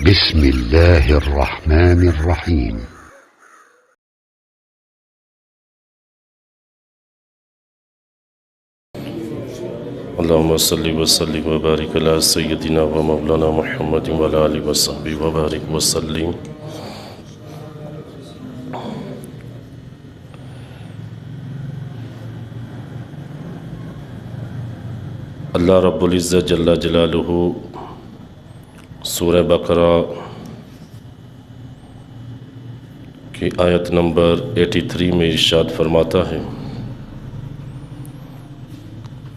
بسم الله الرحمن الرحيم. اللهم صل وسلم وبارك على سيدنا ومولانا محمد وعلى آله وصحبه وبارك وسلم. اللہ رب العزت جل جلالہ سورہ بقرہ کی آیت نمبر 83 میں ارشاد فرماتا ہے: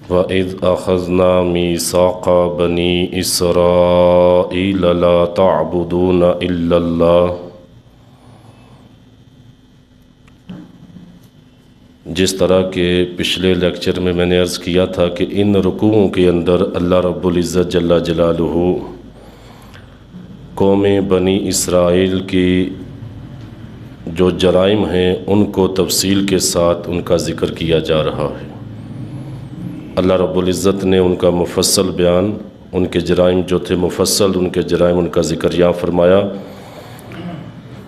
وَإِذْ أَخَذْنَا مِيثَاقَ بَنِي إِسْرَائِيلَ لَا تَعْبُدُونَ إِلَّا اللَّهَ. جس طرح کہ پچھلے لیکچر میں نے عرض کیا تھا کہ ان رکوعوں کے اندر اللہ رب العزت جل جلالہ قوم بنی اسرائیل کی جو جرائم ہیں ان کو تفصیل کے ساتھ ان کا ذکر کیا جا رہا ہے. اللہ رب العزت نے ان کا مفصل بیان، ان کے جرائم جو تھے مفصل ان کے جرائم ان کا ذکر یہاں فرمایا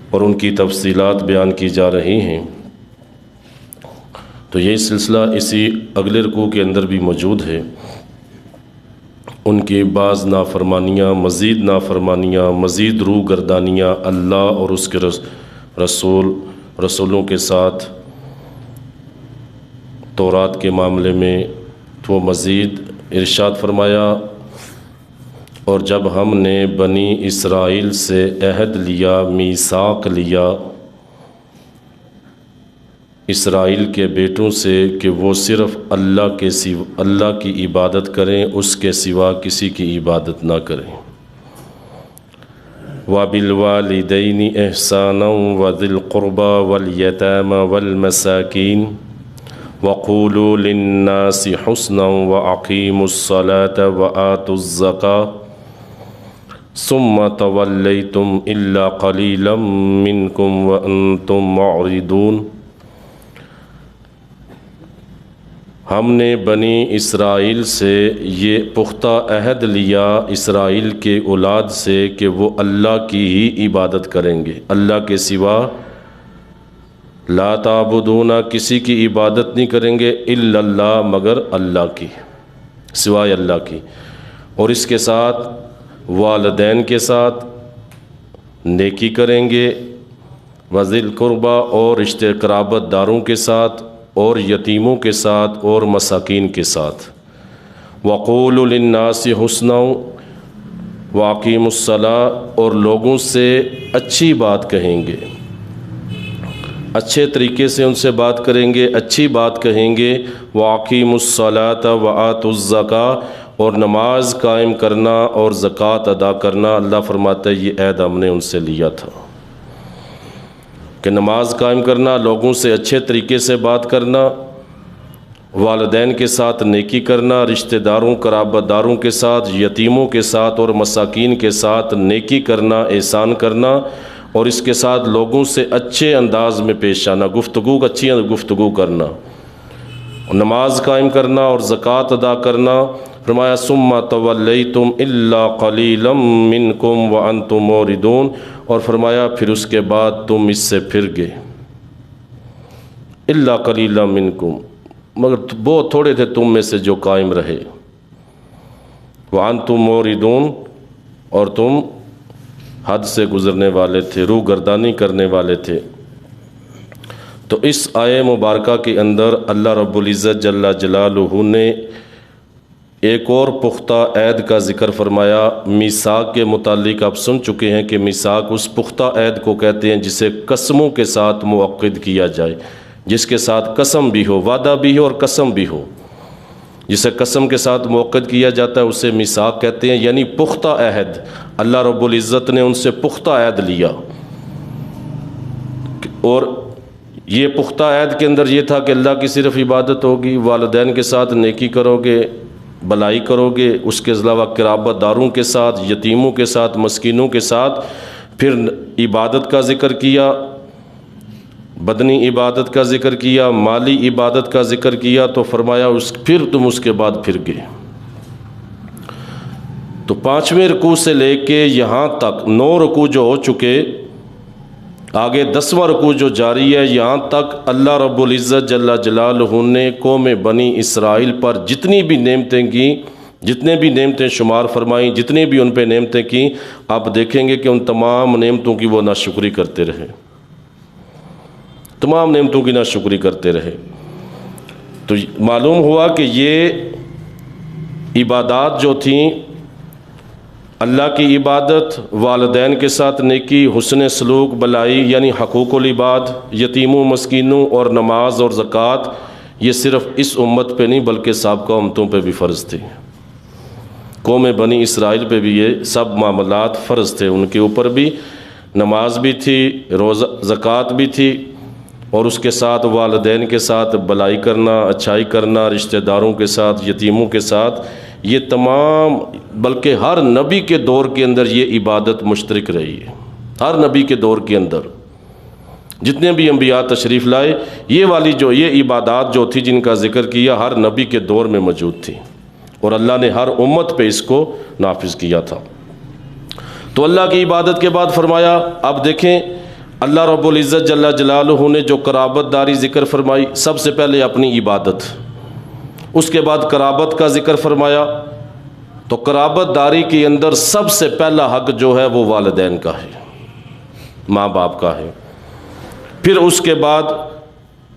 اور ان کی تفصیلات بیان کی جا رہی ہیں. تو یہ سلسلہ اسی اگلے رکوع کے اندر بھی موجود ہے. ان کی بعض نافرمانیاں، مزید نافرمانیاں، مزید روح گردانیاں اللہ اور اس کے رسولوں کے ساتھ تورات کے معاملے میں تو وہ مزید ارشاد فرمایا: اور جب ہم نے بنی اسرائیل سے عہد لیا، میثاق لیا اسرائیل کے بیٹوں سے کہ وہ صرف اللہ کی عبادت کریں، اس کے سوا کسی کی عبادت نہ کریں. وَبِالْوَالِدَيْنِ إِحْسَانًا وَذِي الْقُرْبَى وَالْيَتَامَى وَالْمَسَاكِينِ وَقُولُوا لِلنَّاسِ حُسْنًا وَأَقِيمُوا الصَّلَاةَ وَآتُوا الزَّكَاةَ ثُمَّ تَوَلَّيْتُمْ إِلَّا قَلِيلًا مِّنْكُمْ وَأَنْتُمْ مُعْرِضُونَ. ہم نے بنی اسرائیل سے یہ پختہ عہد لیا اسرائیل کے اولاد سے کہ وہ اللہ کی ہی عبادت کریں گے، اللہ کے سوا لا تعبدون کسی کی عبادت نہیں کریں گے، الا اللہ مگر اللہ کی، سوائے اللہ کی. اور اس کے ساتھ والدین کے ساتھ نیکی کریں گے، وذی القربیٰ اور رشتہ قرابت داروں کے ساتھ، اور یتیموں کے ساتھ، اور مساکین کے ساتھ. وَقُولُوا لِلنَّاسِ حُسْنًا وَأَقِيمُوا الصَّلَاةَ اور لوگوں سے اچھی بات کہیں گے، اچھے طریقے سے ان سے بات کریں گے، اچھی بات کہیں گے. وَأَقِيمُوا الصَّلَاةَ وَآتُوا الزَّكَاةَ اور نماز قائم کرنا اور زکوٰۃ ادا کرنا. اللہ فرماتا ہے یہ عہد ہم نے ان سے لیا تھا کہ نماز قائم کرنا، لوگوں سے اچھے طریقے سے بات کرنا، والدین کے ساتھ نیکی کرنا، رشتہ داروں قرابت داروں کے ساتھ، یتیموں کے ساتھ اور مساکین کے ساتھ نیکی کرنا، احسان کرنا، اور اس کے ساتھ لوگوں سے اچھے انداز میں پیش آنا، اچھی گفتگو کرنا، نماز قائم کرنا اور زکوٰۃ ادا کرنا. فرمایا ثم تولیتم الا قلیلا منکم وانتم موردون، اور فرمایا پھر اس کے بعد تم اس سے پھر گئے، الا قلیلا منکم مگر بہت تھوڑے تھے تم میں سے جو قائم رہے، وانتم موردون اور تم حد سے گزرنے والے تھے، روح گردانی کرنے والے تھے. تو اس آیہ مبارکہ کے اندر اللہ رب العزت جل جلالہ نے ایک اور پختہ عہد کا ذکر فرمایا. میثاق کے متعلق آپ سن چکے ہیں کہ میثاق اس پختہ عہد کو کہتے ہیں جسے قسموں کے ساتھ منعقد کیا جائے، جس کے ساتھ قسم بھی ہو، وعدہ بھی ہو اور قسم بھی ہو. جسے قسم کے ساتھ منعقد کیا جاتا ہے اسے میثاق کہتے ہیں، یعنی پختہ عہد. اللہ رب العزت نے ان سے پختہ عہد لیا، اور یہ پختہ عہد کے اندر یہ تھا کہ اللہ کی صرف عبادت ہوگی، والدین کے ساتھ نیکی کرو گے، بلائی کرو گے، اس کے علاوہ قرابت داروں کے ساتھ، یتیموں کے ساتھ، مسکینوں کے ساتھ. پھر عبادت کا ذکر کیا، بدنی عبادت کا ذکر کیا، مالی عبادت کا ذکر کیا، تو فرمایا پھر تم اس کے بعد پھر گئے. تو 5ویں رکوع سے لے کے یہاں تک 9 رکوع جو ہو چکے، آگے 10واں رکوع جو جاری ہے، یہاں تک اللہ رب العزت جل جلالہ نے قوم بنی اسرائیل پر جتنی بھی نعمتیں کی، جتنے بھی نعمتیں شمار فرمائیں، جتنی بھی ان پہ نعمتیں کی، آپ دیکھیں گے کہ ان تمام نعمتوں کی وہ ناشکری کرتے رہے، تمام نعمتوں کی ناشکری کرتے رہے۔ تو معلوم ہوا کہ یہ عبادات جو تھیں، اللہ کی عبادت، والدین کے ساتھ نیکی، حسن سلوک، بلائی یعنی حقوق العباد، یتیموں مسکینوں اور نماز اور زکوٰۃ، یہ صرف اس امت پہ نہیں بلکہ سابقہ امتوں پہ بھی فرض تھی۔ قوم بنی اسرائیل پہ بھی یہ سب معاملات فرض تھے، ان کے اوپر بھی نماز بھی تھی، روزہ زکوٰۃ بھی تھی، اور اس کے ساتھ والدین کے ساتھ بلائی کرنا، اچھائی کرنا، رشتہ داروں کے ساتھ، یتیموں کے ساتھ، یہ تمام، بلکہ ہر نبی کے دور کے اندر یہ عبادت مشترک رہی ہے۔ ہر نبی کے دور کے اندر جتنے بھی انبیاء تشریف لائے، یہ عبادات جو تھی جن کا ذکر کیا، ہر نبی کے دور میں موجود تھی، اور اللہ نے ہر امت پہ اس کو نافذ کیا تھا۔ تو اللہ کی عبادت کے بعد فرمایا، اب دیکھیں اللہ رب العزت جل جلالہ نے جو قرابت داری ذکر فرمائی، سب سے پہلے اپنی عبادت، اس کے بعد قرابت کا ذکر فرمایا۔ تو قرابت داری کے اندر سب سے پہلا حق جو ہے وہ والدین کا ہے، ماں باپ کا ہے۔ پھر اس کے بعد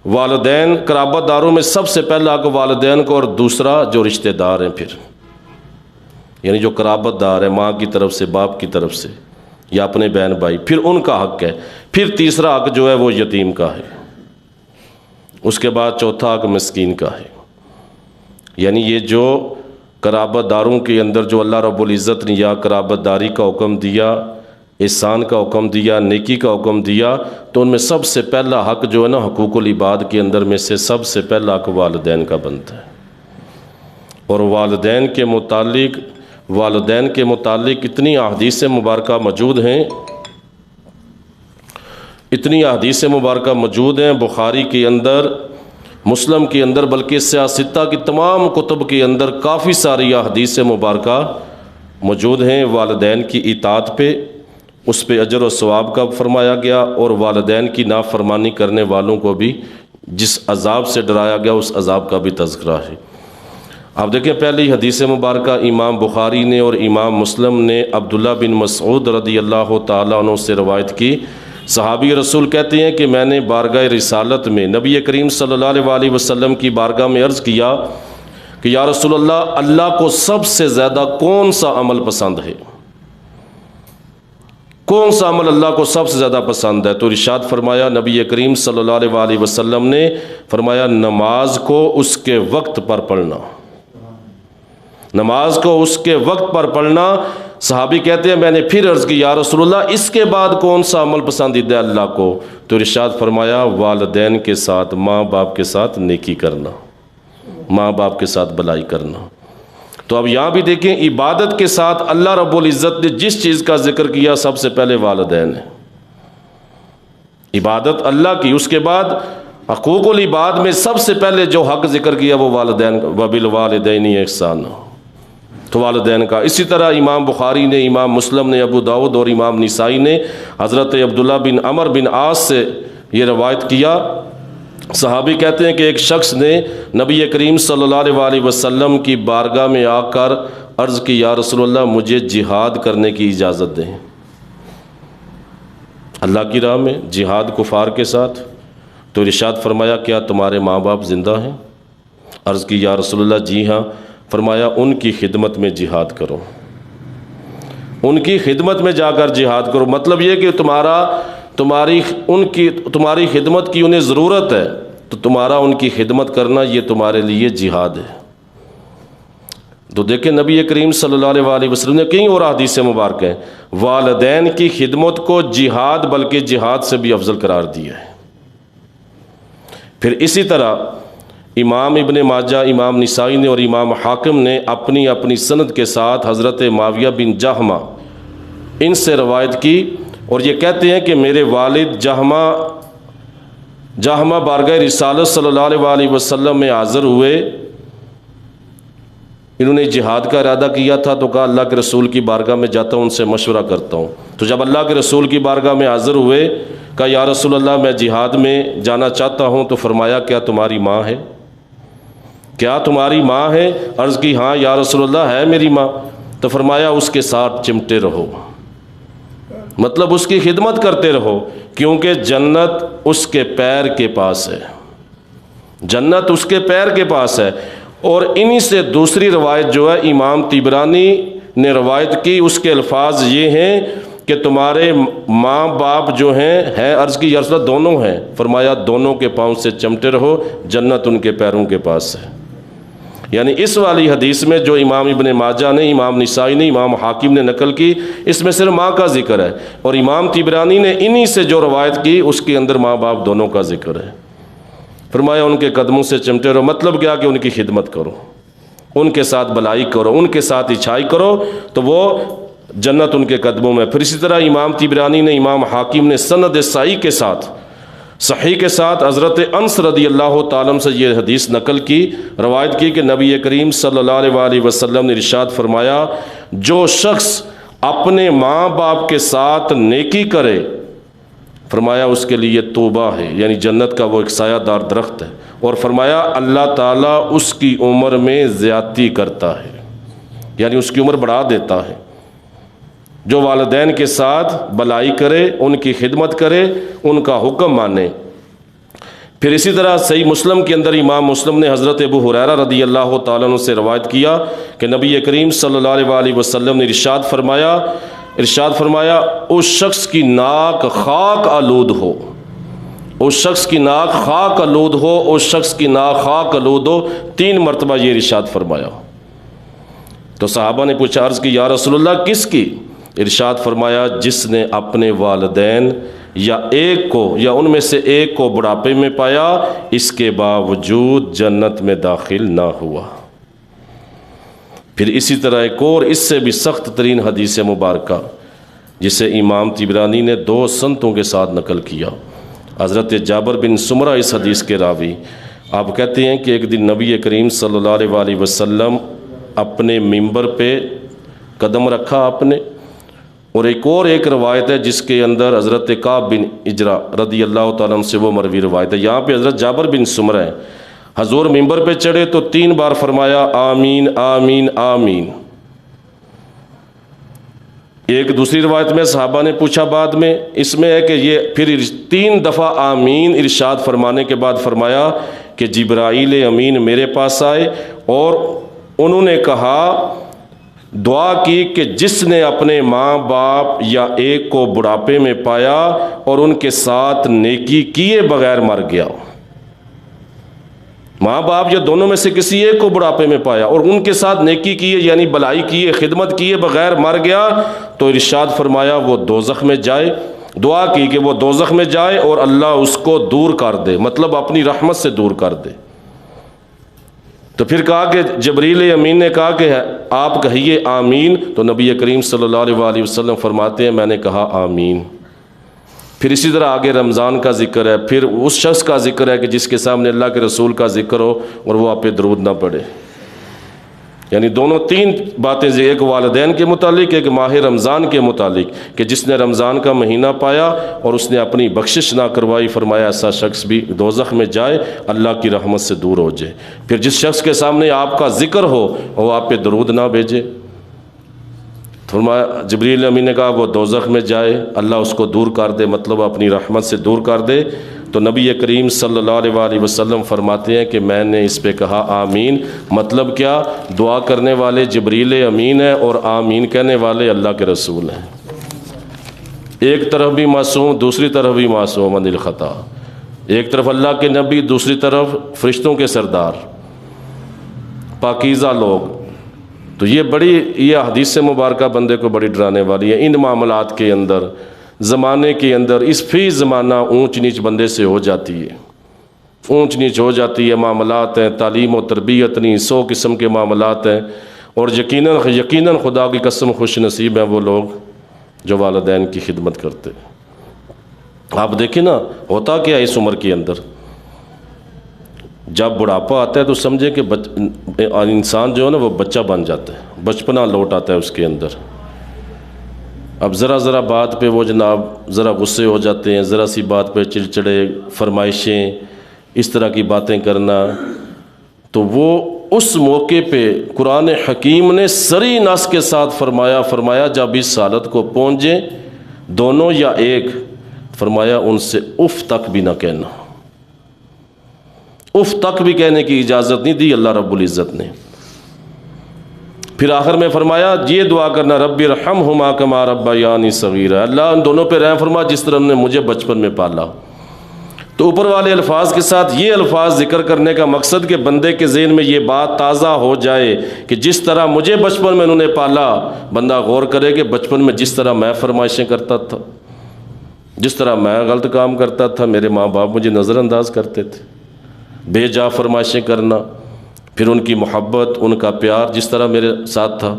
والدین، قرابت داروں میں سب سے پہلا حق والدین کو، اور دوسرا جو رشتہ دار ہیں، پھر یعنی جو قرابت دار ہیں ماں کی طرف سے، باپ کی طرف سے، یا اپنے بہن بھائی، پھر ان کا حق ہے۔ پھر تیسرا حق جو ہے وہ یتیم کا ہے، اس کے بعد چوتھا حق مسکین کا ہے۔ یعنی یہ جو قرابت داروں کے اندر جو اللہ رب العزت نے یا قرابت داری کا حکم دیا، احسان کا حکم دیا، نیکی کا حکم دیا، تو ان میں سب سے پہلا حق جو ہے نا، حقوق العباد کے اندر میں سے سب سے پہلا حق والدین کا بنتا ہے۔ اور والدین کے متعلق اتنی احادیث مبارکہ موجود ہیں، اتنی احادیث مبارکہ موجود ہیں، بخاری کے اندر، مسلم کے اندر، بلکہ سیاستہ کی تمام کتب کے اندر کافی ساری احادیث مبارکہ موجود ہیں والدین کی اطاعت پہ، اس پہ اجر و ثواب کا فرمایا گیا، اور والدین کی نافرمانی کرنے والوں کو بھی جس عذاب سے ڈرایا گیا اس عذاب کا بھی تذکرہ ہے۔ آپ دیکھیں پہلی حدیث مبارکہ امام بخاری نے اور امام مسلم نے عبداللہ بن مسعود رضی اللہ تعالیٰ عنہ سے روایت کی۔ صحابی رسول کہتے ہیں کہ میں نے بارگاہ رسالت میں نبی کریم صلی اللہ علیہ وسلم کی بارگاہ میں عرض کیا کہ یا رسول اللہ، اللہ کو سب سے زیادہ کون سا عمل پسند ہے؟ کون سا عمل اللہ کو سب سے زیادہ پسند ہے؟ تو ارشاد فرمایا نبی کریم صلی اللہ علیہ وسلم نے فرمایا، نماز کو اس کے وقت پر پڑھنا، نماز کو اس کے وقت پر پڑھنا۔ صحابی کہتے ہیں میں نے پھر عرض کی یا رسول اللہ، اس کے بعد کون سا عمل پسندیدہ ہے اللہ کو؟ تو ارشاد فرمایا، والدین کے ساتھ، ماں باپ کے ساتھ نیکی کرنا، ماں باپ کے ساتھ بلائی کرنا۔ تو اب یہاں بھی دیکھیں، عبادت کے ساتھ اللہ رب العزت نے جس چیز کا ذکر کیا سب سے پہلے والدین ہے، عبادت اللہ کی، اس کے بعد حقوق العباد میں سب سے پہلے جو حق ذکر کیا وہ والدین کا، وبالوالدین احسانا، تو والدین کا۔ اسی طرح امام بخاری نے، امام مسلم نے، ابو داؤد اور امام نسائی نے حضرت عبداللہ بن عمر بن عاص سے یہ روایت کیا۔ صحابی کہتے ہیں کہ ایک شخص نے نبی کریم صلی اللہ علیہ وسلم کی بارگاہ میں آ کر عرض کی یا رسول اللہ، مجھے جہاد کرنے کی اجازت دیں، اللہ کی راہ میں جہاد کفار کے ساتھ۔ تو ارشاد فرمایا کیا تمہارے ماں باپ زندہ ہیں؟ عرض کی یا رسول اللہ جی ہاں۔ فرمایا ان کی خدمت میں جہاد کرو، ان کی خدمت میں جا کر جہاد کرو۔ مطلب یہ کہ تمہاری خدمت کی انہیں ضرورت ہے، تو تمہارا ان کی خدمت کرنا یہ تمہارے لیے جہاد ہے۔ تو دیکھیں نبی کریم صلی اللہ علیہ وسلم نے کئی اور احادیث مبارکہ ہیں والدین کی خدمت کو جہاد، بلکہ جہاد سے بھی افضل قرار دیا ہے۔ پھر اسی طرح امام ابن ماجہ، امام نسائی نے اور امام حاکم نے اپنی اپنی سند کے ساتھ حضرت معاویہ بن جہمہ ان سے روایت کی، اور یہ کہتے ہیں کہ میرے والد جہمہ بارگاہ رسالت صلی اللہ علیہ وسلم میں حاضر ہوئے، انہوں نے جہاد کا ارادہ کیا تھا تو کہا اللہ کے رسول کی بارگاہ میں جاتا ہوں، ان سے مشورہ کرتا ہوں۔ تو جب اللہ کے رسول کی بارگاہ میں حاضر ہوئے، کہا یا رسول اللہ میں جہاد میں جانا چاہتا ہوں، تو فرمایا کیا تمہاری ماں ہے؟ کیا تمہاری ماں ہے؟ عرض کی ہاں یا رسول اللہ ہے میری ماں۔ تو فرمایا اس کے ساتھ چمٹے رہو، مطلب اس کی خدمت کرتے رہو، کیونکہ جنت اس کے پیر کے پاس ہے، جنت اس کے پیر کے پاس ہے۔ اور انہی سے دوسری روایت جو ہے امام طبرانی نے روایت کی، اس کے الفاظ یہ ہیں کہ تمہارے ماں باپ جو ہیں عرض کی یا رسول اللہ دونوں ہیں، فرمایا دونوں کے پاؤں سے چمٹے رہو، جنت ان کے پیروں کے پاس ہے۔ یعنی اس والی حدیث میں جو امام ابن ماجہ نے، امام نسائی نے، امام حاکم نے نقل کی، اس میں صرف ماں کا ذکر ہے، اور امام طبرانی نے انہی سے جو روایت کی اس کے اندر ماں باپ دونوں کا ذکر ہے۔ فرمایا ان کے قدموں سے چمٹے رہو، مطلب کیا کہ ان کی خدمت کرو، ان کے ساتھ بلائی کرو، ان کے ساتھ اچھائی کرو، تو وہ جنت ان کے قدموں میں۔ پھر اسی طرح امام طبرانی نے، امام حاکم نے سند صحیح کے ساتھ حضرت انس رضی اللہ تعالیٰ عنہ سے یہ حدیث نقل کی، روایت کی کہ نبی کریم صلی اللہ علیہ وسلم نے ارشاد فرمایا، جو شخص اپنے ماں باپ کے ساتھ نیکی کرے، فرمایا اس کے لیے توبہ ہے، یعنی جنت کا وہ ایک سایہ دار درخت ہے، اور فرمایا اللہ تعالیٰ اس کی عمر میں زیادتی کرتا ہے، یعنی اس کی عمر بڑھا دیتا ہے۔ جو والدین کے ساتھ بلائی کرے، ان کی خدمت کرے، ان کا حکم مانے۔ پھر اسی طرح صحیح مسلم کے اندر امام مسلم نے حضرت ابو ہریرہ رضی اللہ تعالیٰ عنہ سے روایت کیا کہ نبی کریم صلی اللہ علیہ وسلم نے ارشاد فرمایا اس شخص کی ناک خاک آلود ہو، اس شخص کی ناک خاک آلود ہو، اس شخص کی ناک خاک آلود ہو، 3 مرتبہ یہ ارشاد فرمایا۔ تو صحابہ نے پوچھا، عرض کی یا رسول اللہ کس کی؟ ارشاد فرمایا جس نے اپنے والدین یا ایک کو یا ان میں سے ایک کو بڑھاپے میں پایا، اس کے باوجود جنت میں داخل نہ ہوا۔ پھر اسی طرح ایک اور اس سے بھی سخت ترین حدیث مبارکہ جسے امام طبرانی نے 2 سنتوں کے ساتھ نقل کیا، حضرت جابر بن سمرہ اس حدیث کے راوی، آپ کہتے ہیں کہ ایک دن نبی کریم صلی اللہ علیہ وسلم اپنے ممبر پہ قدم رکھا آپ نے، اور ایک روایت ہے جس کے اندر حضرت کعب بن اجرا رضی اللہ تعالیٰ عنہ سے وہ مروی روایت ہے، یہاں پہ حضرت جابر بن سمرہ ہے، حضور ممبر پہ چڑھے تو 3 بار فرمایا آمین آمین آمین۔ ایک دوسری روایت میں صحابہ نے پوچھا بعد میں، اس میں ہے کہ یہ پھر 3 دفعہ آمین ارشاد فرمانے کے بعد فرمایا کہ جبرائیل امین میرے پاس آئے اور انہوں نے کہا، دعا کی کہ جس نے اپنے ماں باپ یا ایک کو بڑھاپے میں پایا اور ان کے ساتھ نیکی کیے بغیر مر گیا، ماں باپ یا دونوں میں سے کسی ایک کو بڑھاپے میں پایا اور ان کے ساتھ نیکی کیے یعنی بلائی کیے، خدمت کیے بغیر مر گیا، تو ارشاد فرمایا وہ دوزخ میں جائے، دعا کی کہ وہ دوزخ میں جائے اور اللہ اس کو دور کر دے، مطلب اپنی رحمت سے دور کر دے۔ تو پھر کہا کہ جبریل امین نے کہا کہ آپ کہیے آمین، تو نبی کریم صلی اللہ علیہ وسلم فرماتے ہیں میں نے کہا آمین۔ پھر اسی طرح آگے رمضان کا ذکر ہے، پھر اس شخص کا ذکر ہے کہ جس کے سامنے اللہ کے رسول کا ذکر ہو اور وہ آپ پہ درود نہ پڑھے، یعنی دونوں 3 باتیں، ایک والدین کے متعلق، ایک ماہ رمضان کے متعلق، کہ جس نے رمضان کا مہینہ پایا اور اس نے اپنی بخشش نہ کروائی، فرمایا ایسا شخص بھی دوزخ میں جائے، اللہ کی رحمت سے دور ہو جائے۔ پھر جس شخص کے سامنے آپ کا ذکر ہو اور وہ آپ پہ درود نہ بھیجے، فرمایا جبریل امین نے کہا وہ دوزخ میں جائے، اللہ اس کو دور کر دے، مطلب اپنی رحمت سے دور کر دے۔ تو نبی کریم صلی اللہ علیہ وسلم فرماتے ہیں کہ میں نے اس پہ کہا آمین، مطلب کیا؟ دعا کرنے والے جبریل امین ہیں اور آمین کہنے والے اللہ کے رسول ہیں، ایک طرف بھی معصوم، دوسری طرف بھی معصوم عن الخطا، ایک طرف اللہ کے نبی، دوسری طرف فرشتوں کے سردار، پاکیزہ لوگ۔ تو یہ حدیث مبارکہ بندے کو بڑی ڈرانے والی ہے۔ ان معاملات کے اندر، زمانے کے اندر، اس فی زمانہ اونچ نیچ بندے سے ہو جاتی ہے، اونچ نیچ ہو جاتی ہے، معاملات ہیں، تعلیم و تربیت نہیں، 100 قسم کے معاملات ہیں، اور یقیناً خدا کی قسم خوش نصیب ہیں وہ لوگ جو والدین کی خدمت کرتے ہیں۔ آپ دیکھیں نا ہوتا کیا اس عمر کے اندر، جب بڑھاپا آتا ہے تو سمجھیں کہ انسان جو ہے نا وہ بچہ بن جاتا ہے، بچپنا لوٹ آتا ہے اس کے اندر۔ اب ذرا بات پہ وہ جناب ذرا غصے ہو جاتے ہیں، ذرا سی بات پہ چڑچڑے، فرمائشیں، اس طرح کی باتیں کرنا، تو وہ اس موقع پہ قرآن حکیم نے سری نص کے ساتھ فرمایا جب اس حالت کو پہنچیں دونوں یا ایک، فرمایا ان سے اف تک بھی نہ کہنا، اف تک بھی کہنے کی اجازت نہیں دی اللہ رب العزت نے۔ پھر آخر میں فرمایا یہ دعا کرنا، رب ارحمہما کما ربیانی صغیرا، اللہ ان دونوں پہ رحم فرما جس طرح انہوں نے مجھے بچپن میں پالا۔ تو اوپر والے الفاظ کے ساتھ یہ الفاظ ذکر کرنے کا مقصد کہ بندے کے ذہن میں یہ بات تازہ ہو جائے کہ جس طرح مجھے بچپن میں انہوں نے پالا، بندہ غور کرے کہ بچپن میں جس طرح میں فرمائشیں کرتا تھا، جس طرح میں غلط کام کرتا تھا، میرے ماں باپ مجھے نظر انداز کرتے تھے، بے جا فرمائشیں کرنا، پھر ان کی محبت، ان کا پیار جس طرح میرے ساتھ تھا،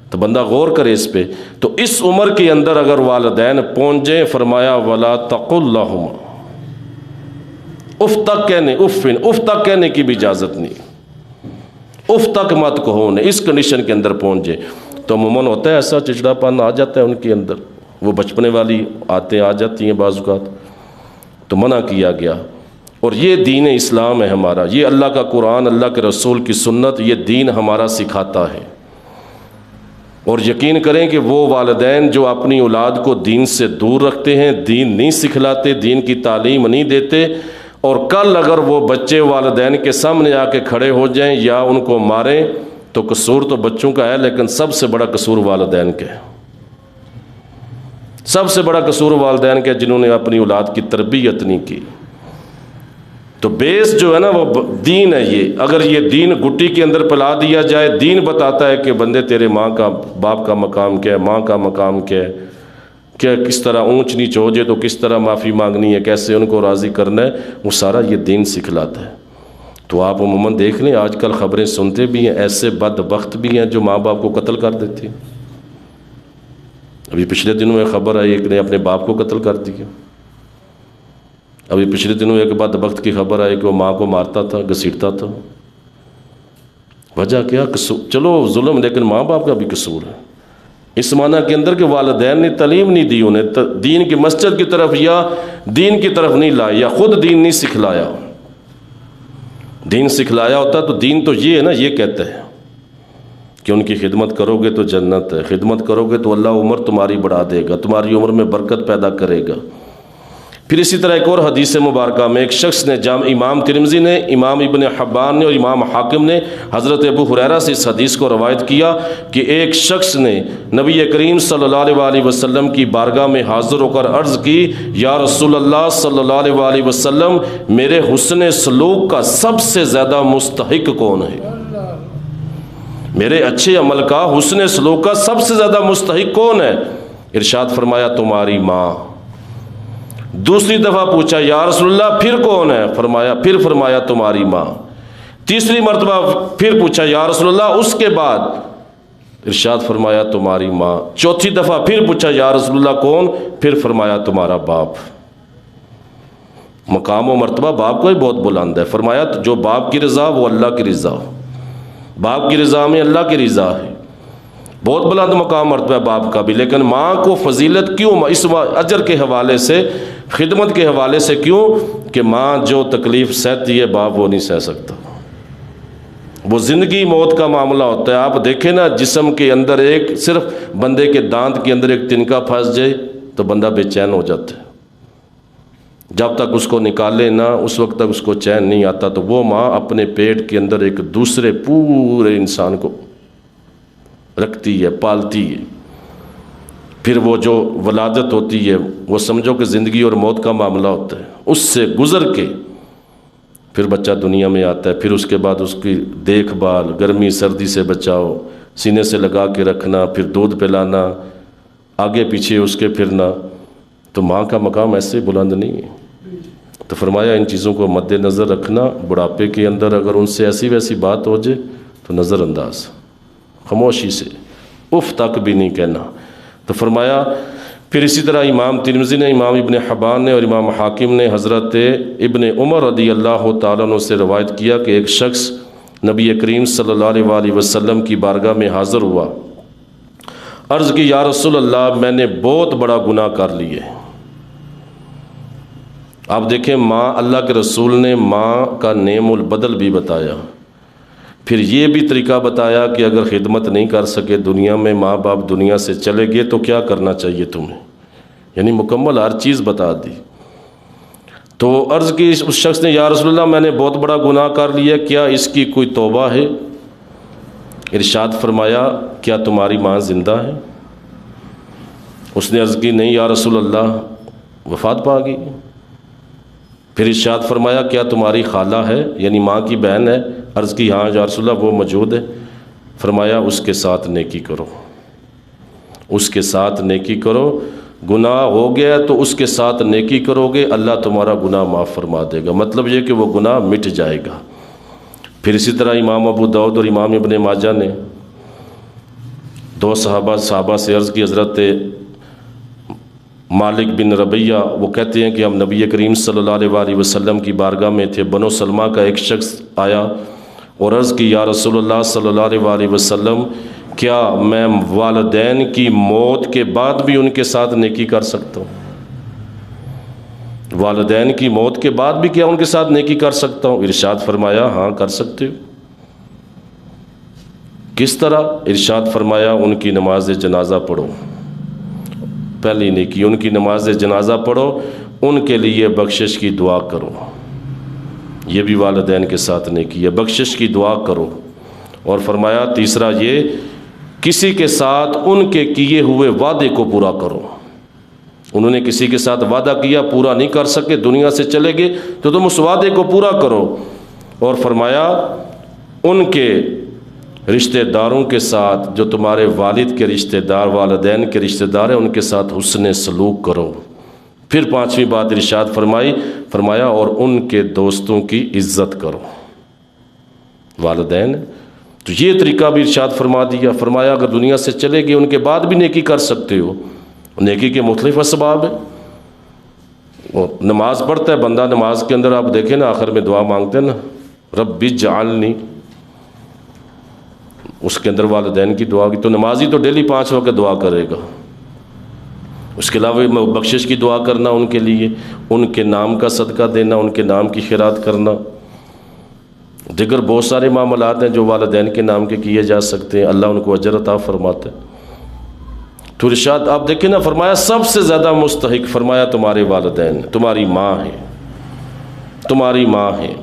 تو بندہ غور کرے اس پہ۔ تو اس عمر کے اندر اگر والدین پہنچ جائیں، فرمایا ولا تقل لہما، اف تک کہنے کی بھی اجازت نہیں، اف تک مت کہو انہیں، اس کنڈیشن کے اندر پہنچ جائے۔ تو عموماً ہوتا ہے ایسا چچڑا پن آ جاتا ہے ان کے اندر، وہ بچپنے والی آتے آ جاتی ہیں بعض اوقات، تو منع کیا گیا۔ اور یہ دین اسلام ہے ہمارا، یہ اللہ کا قرآن، اللہ کے رسول کی سنت، یہ دین ہمارا سکھاتا ہے۔ اور یقین کریں کہ وہ والدین جو اپنی اولاد کو دین سے دور رکھتے ہیں، دین نہیں سکھلاتے، دین کی تعلیم نہیں دیتے، اور کل اگر وہ بچے والدین کے سامنے آ کے کھڑے ہو جائیں یا ان کو ماریں تو قصور تو بچوں کا ہے، لیکن سب سے بڑا قصور والدین کا ہے، سب سے بڑا قصور والدین کا ہے جنہوں نے اپنی اولاد کی تربیت نہیں کی۔ تو بیس جو ہے نا وہ دین ہے۔ یہ اگر یہ دین گٹی کے اندر پلا دیا جائے، دین بتاتا ہے کہ بندے تیرے ماں کا، باپ کا مقام کیا ہے، ماں کا مقام کیا ہے، کہ کس طرح اونچ نیچ ہو جائے تو کس طرح معافی مانگنی ہے، کیسے ان کو راضی کرنا ہے، وہ سارا یہ دین سکھلاتا ہے۔ تو آپ عموماً دیکھ لیں آج کل خبریں سنتے بھی ہیں، ایسے بدبخت بھی ہیں جو ماں باپ کو قتل کر دیتے ہیں۔ ابھی پچھلے دنوں میں خبر آئی ایک نے اپنے باپ کو قتل کر دیا، ابھی پچھلے دنوں ایک بدبخت کی خبر آئی کہ وہ ماں کو مارتا تھا، گھسیٹتا تھا۔ وجہ کیا؟ چلو ظلم، لیکن ماں باپ کا بھی قصور ہے، اس معنی کے اندر کہ والدین نے تعلیم نہیں دی انہیں، دین کی مسجد کی طرف یا دین کی طرف نہیں لایا، یا خود دین نہیں سکھلایا۔ دین سکھلایا ہوتا تو دین تو یہ ہے نا، یہ کہتا ہے کہ ان کی خدمت کرو گے تو جنت ہے، خدمت کرو گے تو اللہ عمر تمہاری بڑھا دے گا، تمہاری عمر میں برکت پیدا کرے گا۔ پھر اسی طرح ایک اور حدیث مبارکہ میں ایک شخص نے، امام ترمذی نے، امام ابن حبان نے اور امام حاکم نے حضرت ابو ہریرہ سے اس حدیث کو روایت کیا کہ ایک شخص نے نبی کریم صلی اللہ علیہ وسلم کی بارگاہ میں حاضر ہو کر عرض کی، یا رسول اللہ صلی اللہ علیہ وسلم، میرے حسن سلوک کا سب سے زیادہ مستحق کون ہے؟ میرے اچھے عمل کا، حسن سلوک کا سب سے زیادہ مستحق کون ہے؟ ارشاد فرمایا تمہاری ماں۔ دوسری دفعہ پوچھا یا رسول اللہ پھر کون ہے؟ فرمایا تمہاری ماں۔ تیسری مرتبہ پھر پوچھا یا رسول اللہ اس کے بعد؟ ارشاد فرمایا تمہاری ماں۔ چوتھی دفعہ پھر پوچھا یا رسول اللہ کون؟ پھر فرمایا تمہارا باپ۔ مقام و مرتبہ باپ کو ہی بہت بلند ہے۔ فرمایا جو باپ کی رضا وہ اللہ کی رضا، باپ کی رضا میں اللہ کی رضا ہے، بہت بلند مقام مرتبہ باپ کا بھی۔ لیکن ماں کو فضیلت کیوں اس اجر کے حوالے سے، خدمت کے حوالے سے کیوں؟ کہ ماں جو تکلیف سہتی ہے باپ وہ نہیں سہ سکتا، وہ زندگی موت کا معاملہ ہوتا ہے۔ آپ دیکھیں نا جسم کے اندر ایک صرف بندے کے دانت کے اندر ایک تنکا پھنس جائے تو بندہ بے چین ہو جاتا ہے، جب تک اس کو نکالے نہ اس وقت تک اس کو چین نہیں آتا۔ تو وہ ماں اپنے پیٹ کے اندر ایک دوسرے پورے انسان کو رکھتی ہے، پالتی ہے۔ پھر وہ جو ولادت ہوتی ہے وہ سمجھو کہ زندگی اور موت کا معاملہ ہوتا ہے، اس سے گزر کے پھر بچہ دنیا میں آتا ہے۔ پھر اس کے بعد اس کی دیکھ بھال، گرمی سردی سے بچاؤ، سینے سے لگا کے رکھنا، پھر دودھ پلانا، آگے پیچھے اس کے پھرنا۔ تو ماں کا مقام ایسے بلند نہیں ہے۔ تو فرمایا ان چیزوں کو مد نظر رکھنا، بڑھاپے کے اندر اگر ان سے ایسی ویسی بات ہو جائے تو نظر انداز، خاموشی سے، اف تک بھی نہیں کہنا۔ تو فرمایا پھر اسی طرح امام ترمذی نے، امام ابن حبان نے اور امام حاکم نے حضرت ابن عمر رضی اللہ تعالیٰ عنہ سے روایت کیا کہ ایک شخص نبی کریم صلی اللہ علیہ وآلہ وسلم کی بارگاہ میں حاضر ہوا، عرض کی یا رسول اللہ میں نے بہت بڑا گناہ کر لیے۔ آپ دیکھیں ماں، اللہ کے رسول نے ماں کا نعم البدل بھی بتایا، پھر یہ بھی طریقہ بتایا کہ اگر خدمت نہیں کر سکے دنیا میں، ماں باپ دنیا سے چلے گئے تو کیا کرنا چاہیے تمہیں، یعنی مکمل ہر چیز بتا دی۔ تو عرض کی اس شخص نے یا رسول اللہ میں نے بہت بڑا گناہ کر لیا، کیا اس کی کوئی توبہ ہے؟ ارشاد فرمایا کیا تمہاری ماں زندہ ہے؟ اس نے عرض کی نہیں یا رسول اللہ وفات پا گئی۔ پھر ارشاد فرمایا کیا تمہاری خالہ ہے، یعنی ماں کی بہن ہے؟ عرض کی ہاں یا رسول اللہ وہ موجود ہے۔ فرمایا اس کے ساتھ نیکی کرو، اس کے ساتھ نیکی کرو، گناہ ہو گیا تو اس کے ساتھ نیکی کرو گے اللہ تمہارا گناہ معاف فرما دے گا، مطلب یہ کہ وہ گناہ مٹ جائے گا۔ پھر اسی طرح امام ابو داؤد اور امام ابن ماجہ نے دو صحابہ سے عرض کی، حضرت مالک بن ربیہ وہ کہتے ہیں کہ ہم نبی کریم صلی اللہ علیہ وآلہ وسلم کی بارگاہ میں تھے، بنو سلمہ کا ایک شخص آیا اور عرض کی یا رسول اللہ صلی اللہ علیہ وآلہ وسلم کیا میں والدین کی موت کے بعد بھی ان کے ساتھ نیکی کر سکتا ہوں؟ والدین کی موت کے بعد بھی کیا ان کے ساتھ نیکی کر سکتا ہوں؟ ارشاد فرمایا ہاں کر سکتے ہو۔ کس طرح؟ ارشاد فرمایا ان کی نماز جنازہ پڑھو، پہلی نیکی ان کی نماز جنازہ پڑھو، ان کے لیے بخشش کی دعا کرو، یہ بھی والدین کے ساتھ نیکی ہے، بخشش کی دعا کرو۔ اور فرمایا تیسرا یہ کسی کے ساتھ ان کے کیے ہوئے وعدے کو پورا کرو، انہوں نے کسی کے ساتھ وعدہ کیا پورا نہیں کر سکے دنیا سے چلے گئے تو تم اس وعدے کو پورا کرو۔ اور فرمایا ان کے رشتہ داروں کے ساتھ جو تمہارے والد کے رشتہ دار، والدین کے رشتہ دار ہیں، ان کے ساتھ حسن سلوک کرو۔ پھر پانچویں بات ارشاد فرمایا اور ان کے دوستوں کی عزت کرو، والدین تو یہ طریقہ بھی ارشاد فرما دیا۔ فرمایا اگر دنیا سے چلے گئے ان کے بعد بھی نیکی کر سکتے ہو، نیکی کے مختلف اسباب ہیں۔ اور نماز پڑھتا ہے بندہ، نماز کے اندر آپ دیکھیں نا آخر میں دعا مانگتے ہیں نا رب اجعلنی، اس کے اندر والدین کی دعا کی، تو نمازی تو ڈیلی 5 وقت دعا کرے گا۔ اس کے علاوہ بخشش کی دعا کرنا ان کے لیے، ان کے نام کا صدقہ دینا، ان کے نام کی خیرات کرنا، دیگر بہت سارے معاملات ہیں جو والدین کے نام کے کیے جا سکتے ہیں، اللہ ان کو اجر عطا فرماتا ہے۔ تو ارشاد آپ دیکھیں نا، فرمایا سب سے زیادہ مستحق فرمایا تمہارے والدین، تمہاری ماں ہے، تمہاری ماں ہے۔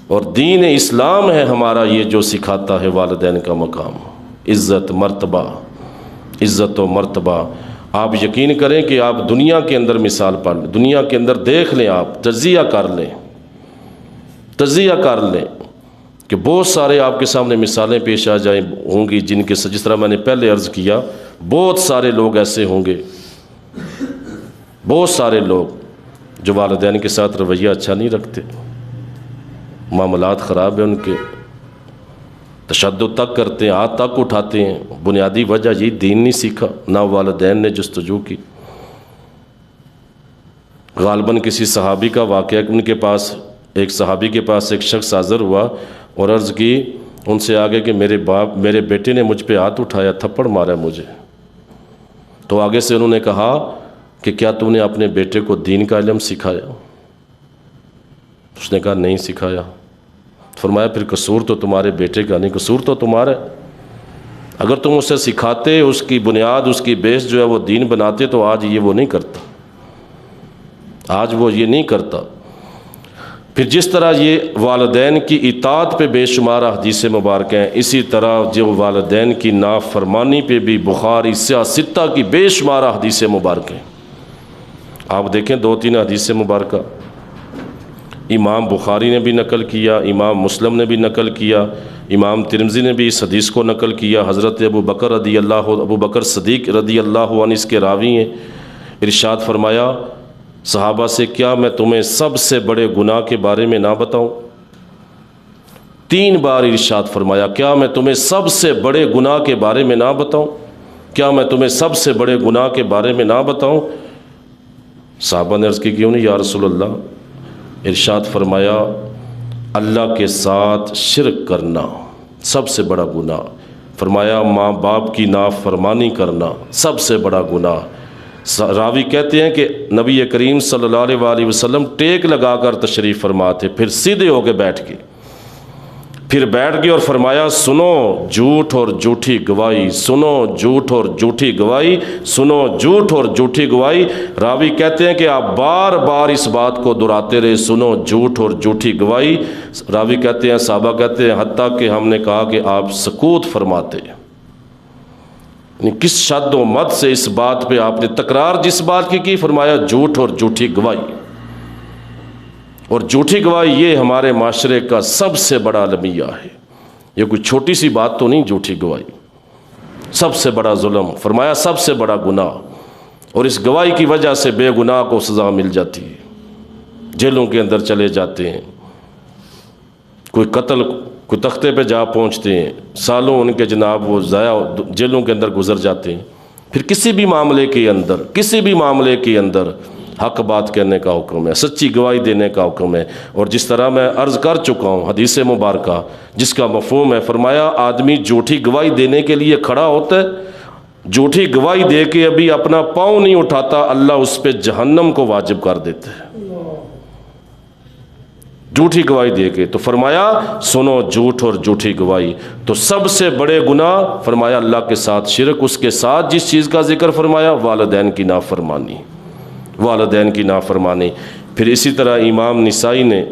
اور دین اسلام ہے ہمارا یہ جو سکھاتا ہے والدین کا مقام، عزت مرتبہ، عزت و مرتبہ۔ آپ یقین کریں کہ آپ دنیا کے اندر مثال پا لیں، دنیا کے اندر دیکھ لیں، آپ تجزیہ کر لیں کہ بہت سارے آپ کے سامنے مثالیں پیش آ جائیں ہوں گی جن کے جس طرح میں نے پہلے عرض کیا، بہت سارے لوگ ایسے ہوں گے، بہت سارے لوگ جو والدین کے ساتھ رویہ اچھا نہیں رکھتے، معاملات خراب ہیں ان کے، تشدد تک کرتے ہیں، ہاتھ تک اٹھاتے ہیں۔ بنیادی وجہ یہ دین نہیں سیکھا، نہ والدین نے جستجو کی۔ غالباً کسی صحابی کا واقعہ، ان کے پاس ایک صحابی کے پاس ایک شخص حاضر ہوا اور عرض کی ان سے آگے کہ میرے بیٹے نے مجھ پہ ہاتھ اٹھایا، تھپڑ مارا مجھے۔ تو آگے سے انہوں نے کہا کہ کیا تم نے اپنے بیٹے کو دین کا علم سکھایا؟ اس نے کہا نہیں سکھایا۔ فرمایا پھر قصور تو تمہارے بیٹے کا نہیں، قصور تو تمہارا ہے۔ اگر تم اسے سکھاتے، اس کی بنیاد، اس کی بیس جو ہے وہ دین بناتے تو آج یہ وہ نہیں کرتا، آج وہ یہ نہیں کرتا۔ پھر جس طرح یہ والدین کی اطاعت پہ بے شمار حدیث مبارک ہیں، اسی طرح جو والدین کی نافرمانی پہ بھی بخاری ستہ کی بے شمار حدیث مبارک ہیں۔ آپ دیکھیں 2-3 حدیث مبارکہ امام بخاری نے بھی نقل کیا، امام مسلم نے بھی نقل کیا، امام ترمذی نے بھی اس حدیث کو نقل کیا۔ حضرت ابو بکر صدیق رضی اللہ عنہ اس کے راوی ہیں۔ ارشاد فرمایا صحابہ سے کیا میں تمہیں سب سے بڑے گناہ کے بارے میں نہ بتاؤں؟ 3 بار ارشاد فرمایا کیا میں تمہیں سب سے بڑے گناہ کے بارے میں نہ بتاؤں؟ کیا میں تمہیں سب سے بڑے گناہ کے بارے میں نہ بتاؤں؟ صحابہ نے عرض کی کیوں نہیں یا رسول اللہ؟ ارشاد فرمایا اللہ کے ساتھ شرک کرنا سب سے بڑا گناہ، فرمایا ماں باپ کی نافرمانی کرنا سب سے بڑا گناہ۔ راوی کہتے ہیں کہ نبی کریم صلی اللہ علیہ وآلہ وسلم ٹیک لگا کر تشریف فرما تھے، پھر سیدھے ہو کے بیٹھ گئے اور فرمایا سنو جھوٹ اور جھوٹی گواہی، سنو جھوٹ اور جھوٹی گواہی، سنو جھوٹ اور جھوٹی گواہی۔ راوی کہتے ہیں کہ آپ بار بار اس بات کو دہراتے رہے، سنو جھوٹ اور جھوٹی گواہی۔ راوی کہتے ہیں صحابہ کہتے ہیں حتیٰ کہ ہم نے کہا کہ آپ سکوت فرماتے، یعنی کس شد و مد سے اس بات پہ آپ نے تکرار جس بات کی فرمایا جھوٹ اور جھوٹی گواہی۔ اور جھوٹی گواہی یہ ہمارے معاشرے کا سب سے بڑا المیہ ہے، یہ کوئی چھوٹی سی بات تو نہیں، جھوٹی گواہی سب سے بڑا ظلم، فرمایا سب سے بڑا گناہ، اور اس گواہی کی وجہ سے بے گناہ کو سزا مل جاتی ہے، جیلوں کے اندر چلے جاتے ہیں، کوئی قتل کوئی تختے پہ جا پہنچتے ہیں، سالوں ان کے جناب وہ ضائع جیلوں کے اندر گزر جاتے ہیں۔ پھر کسی بھی معاملے کے اندر حق بات کہنے کا حکم ہے، سچی گواہی دینے کا حکم ہے۔ اور جس طرح میں عرض کر چکا ہوں حدیث مبارکہ جس کا مفہوم ہے، فرمایا آدمی جھوٹی گواہی دینے کے لیے کھڑا ہوتا ہے، جھوٹی گواہی دے کے ابھی اپنا پاؤں نہیں اٹھاتا، اللہ اس پہ جہنم کو واجب کر دیتا ہے، جھوٹی گواہی دے کے۔ تو فرمایا سنو جھوٹ اور جھوٹی گواہی، تو سب سے بڑے گناہ فرمایا اللہ کے ساتھ شرک، اس کے ساتھ جس چیز کا ذکر فرمایا والدین کی نافرمانی، والدین کی نافرمانی۔ پھر اسی طرح امام نسائی نے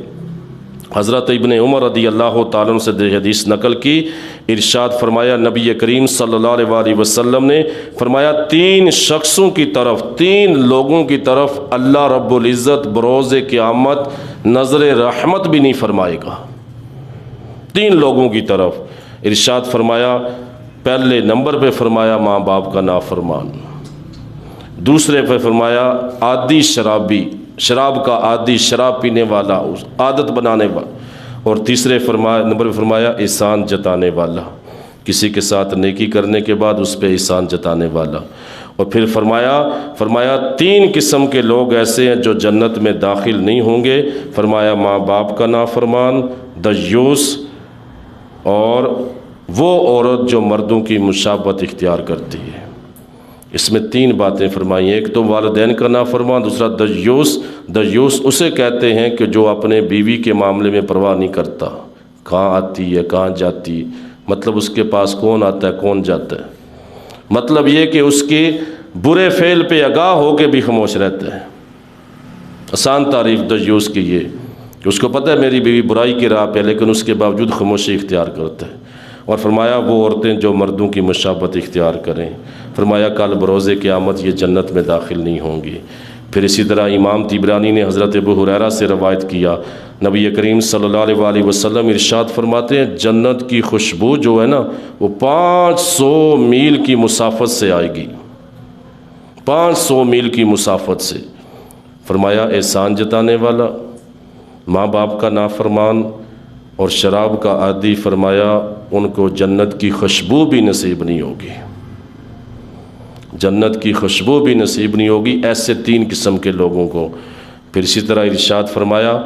حضرت ابن عمر رضی اللہ تعالیٰ عنہ سے حدیث نقل کی، ارشاد فرمایا نبی کریم صلی اللہ علیہ وآلہ وسلم نے فرمایا تین شخصوں کی طرف، تین لوگوں کی طرف اللہ رب العزت بروز قیامت نظر رحمت بھی نہیں فرمائے گا، تین لوگوں کی طرف۔ ارشاد فرمایا پہلے نمبر پہ فرمایا ماں باپ کا نافرمان، دوسرے پہ فرمایا عادی شرابی، شراب کا عادی، شراب پینے والا، عادت بنانے والا، اور تیسرے نمبر پہ فرمایا احسان جتانے والا، کسی کے ساتھ نیکی کرنے کے بعد اس پہ احسان جتانے والا۔ اور پھر فرمایا تین قسم کے لوگ ایسے ہیں جو جنت میں داخل نہیں ہوں گے، فرمایا ماں باپ کا نافرمان، دیوس، اور وہ عورت جو مردوں کی مشابہت اختیار کرتی ہے۔ اس میں تین باتیں فرمائی، ایک تو والدین کا نافرمان، دوسرا دیوس اسے کہتے ہیں کہ جو اپنے بیوی کے معاملے میں پرواہ نہیں کرتا، کہاں آتی ہے کہاں جاتی، مطلب اس کے پاس کون آتا ہے کون جاتا ہے، مطلب یہ کہ اس کے برے فعل پہ آگاہ ہو کے بھی خاموش رہتا ہے۔ آسان تعریف دیوس کی یہ کہ اس کو پتہ ہے میری بیوی برائی کی راہ پہ، لیکن اس کے باوجود خاموشی اختیار کرتا ہے۔ اور فرمایا وہ عورتیں جو مردوں کی مشابہت اختیار کریں، فرمایا کل بروز قیامت یہ جنت میں داخل نہیں ہوں گی۔ پھر اسی طرح امام طبرانی نے حضرت ابو ہریرہ سے روایت کیا، نبی کریم صلی اللہ علیہ وآلہ وسلم ارشاد فرماتے ہیں جنت کی خوشبو جو ہے نا وہ 500 میل کی مسافت سے آئے گی، 500 میل کی مسافت سے۔ فرمایا احسان جتانے والا، ماں باپ کا نافرمان اور شراب کا عادی، فرمایا ان کو جنت کی خوشبو بھی نصیب نہیں ہوگی، جنت کی خوشبو بھی نصیب نہیں ہوگی، ایسے تین قسم کے لوگوں کو۔ پھر اسی طرح ارشاد فرمایا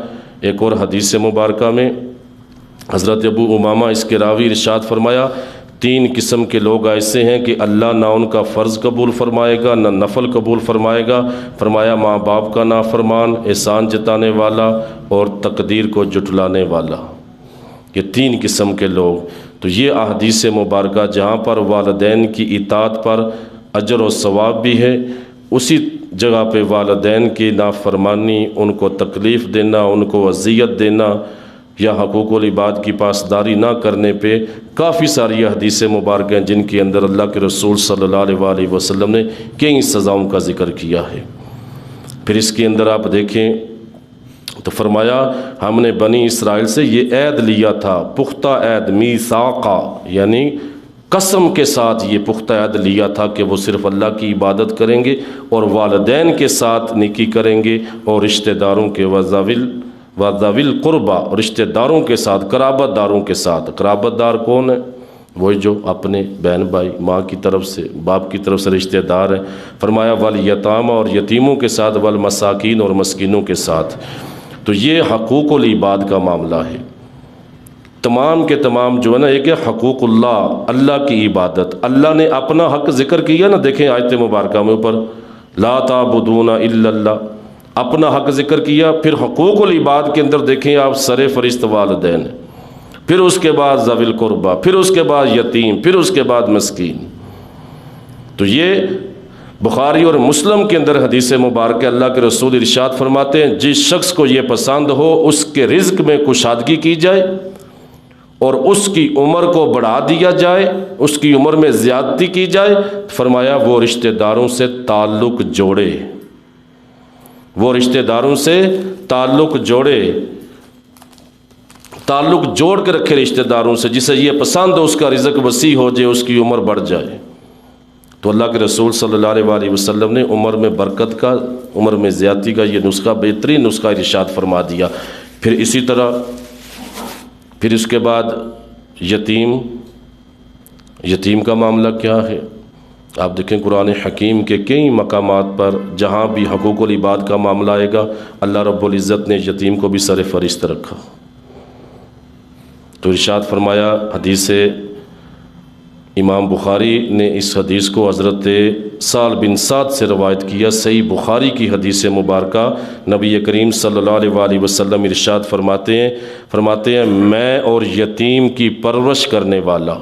ایک اور حدیث مبارکہ میں حضرت ابو امامہ اس کے راوی ارشاد فرمایا تین قسم کے لوگ ایسے ہیں کہ اللہ نہ ان کا فرض قبول فرمائے گا نہ نفل قبول فرمائے گا، فرمایا ماں باپ کا نافرمان، احسان جتانے والا اور تقدیر کو جھٹلانے والا، یہ تین قسم کے لوگ۔ تو یہ احادیث مبارکہ جہاں پر والدین کی اطاعت پر اجر و ثواب بھی ہے، اسی جگہ پہ والدین کی نافرمانی، ان کو تکلیف دینا، ان کو اذیت دینا یا حقوق العباد کی پاسداری نہ کرنے پہ کافی ساری حدیث مبارکہ ہیں جن کے اندر اللہ کے رسول صلی اللہ علیہ وآلہ وسلم نے کئی سزاؤں کا ذکر کیا ہے۔ پھر اس کے اندر آپ دیکھیں تو فرمایا ہم نے بنی اسرائیل سے یہ عہد لیا تھا، پختہ عہد، میثاقہ، یعنی قسم کے ساتھ یہ پختہ عہد لیا تھا کہ وہ صرف اللہ کی عبادت کریں گے اور والدین کے ساتھ نیکی کریں گے اور رشتہ داروں کے وذوی القربہ، رشتہ داروں کے ساتھ، قرابت داروں کے ساتھ۔ قرابت دار کون ہے؟ وہی جو اپنے بہن بھائی، ماں کی طرف سے، باپ کی طرف سے رشتہ دار ہیں۔ فرمایا والیتامى، اور یتیموں کے ساتھ، والمساکین، اور مسکینوں کے ساتھ۔ تو یہ حقوق العباد کا معاملہ ہے، تمام کے تمام جو ہے نا، ایک ہے حقوق اللہ، اللہ کی عبادت۔ اللہ نے اپنا حق ذکر کیا نا، دیکھیں آیت مبارکہ میں اوپر، لا تعبدون الا اللہ، اپنا حق ذکر کیا۔ پھر حقوق العباد کے اندر دیکھیں آپ، سر فہرست والدین، پھر اس کے بعد ذوی القربہ، پھر اس کے بعد یتیم، پھر اس کے بعد مسکین۔ تو یہ بخاری اور مسلم کے اندر حدیث مبارکہ، اللہ کے رسول ارشاد فرماتے ہیں، جس شخص کو یہ پسند ہو اس کے رزق میں کشادگی کی جائے اور اس کی عمر کو بڑھا دیا جائے، اس کی عمر میں زیادتی کی جائے، فرمایا وہ رشتہ داروں سے تعلق جوڑے، وہ رشتہ داروں سے تعلق جوڑے، تعلق جوڑ کے رکھے رشتہ داروں سے، جسے یہ پسند ہو اس کا رزق وسیع ہو جائے، اس کی عمر بڑھ جائے۔ تو اللہ کے رسول صلی اللہ علیہ وآلہ وسلم نے عمر میں برکت کا، عمر میں زیادتی کا یہ نسخہ، بہترین نسخہ ارشاد فرما دیا۔ پھر اسی طرح پھر اس کے بعد یتیم کا معاملہ کیا ہے؟ آپ دیکھیں قرآن حکیم کے کئی مقامات پر جہاں بھی حقوق العباد کا معاملہ آئے گا، اللہ رب العزت نے یتیم کو بھی سر فہرست رکھا۔ تو ارشاد فرمایا، حدیث امام بخاری نے اس حدیث کو حضرت سہل بن سعد سے روایت کیا، صحیح بخاری کی حدیث مبارکہ، نبی کریم صلی اللہ علیہ وآلہ وسلم ارشاد فرماتے ہیں میں اور یتیم کی پرورش کرنے والا،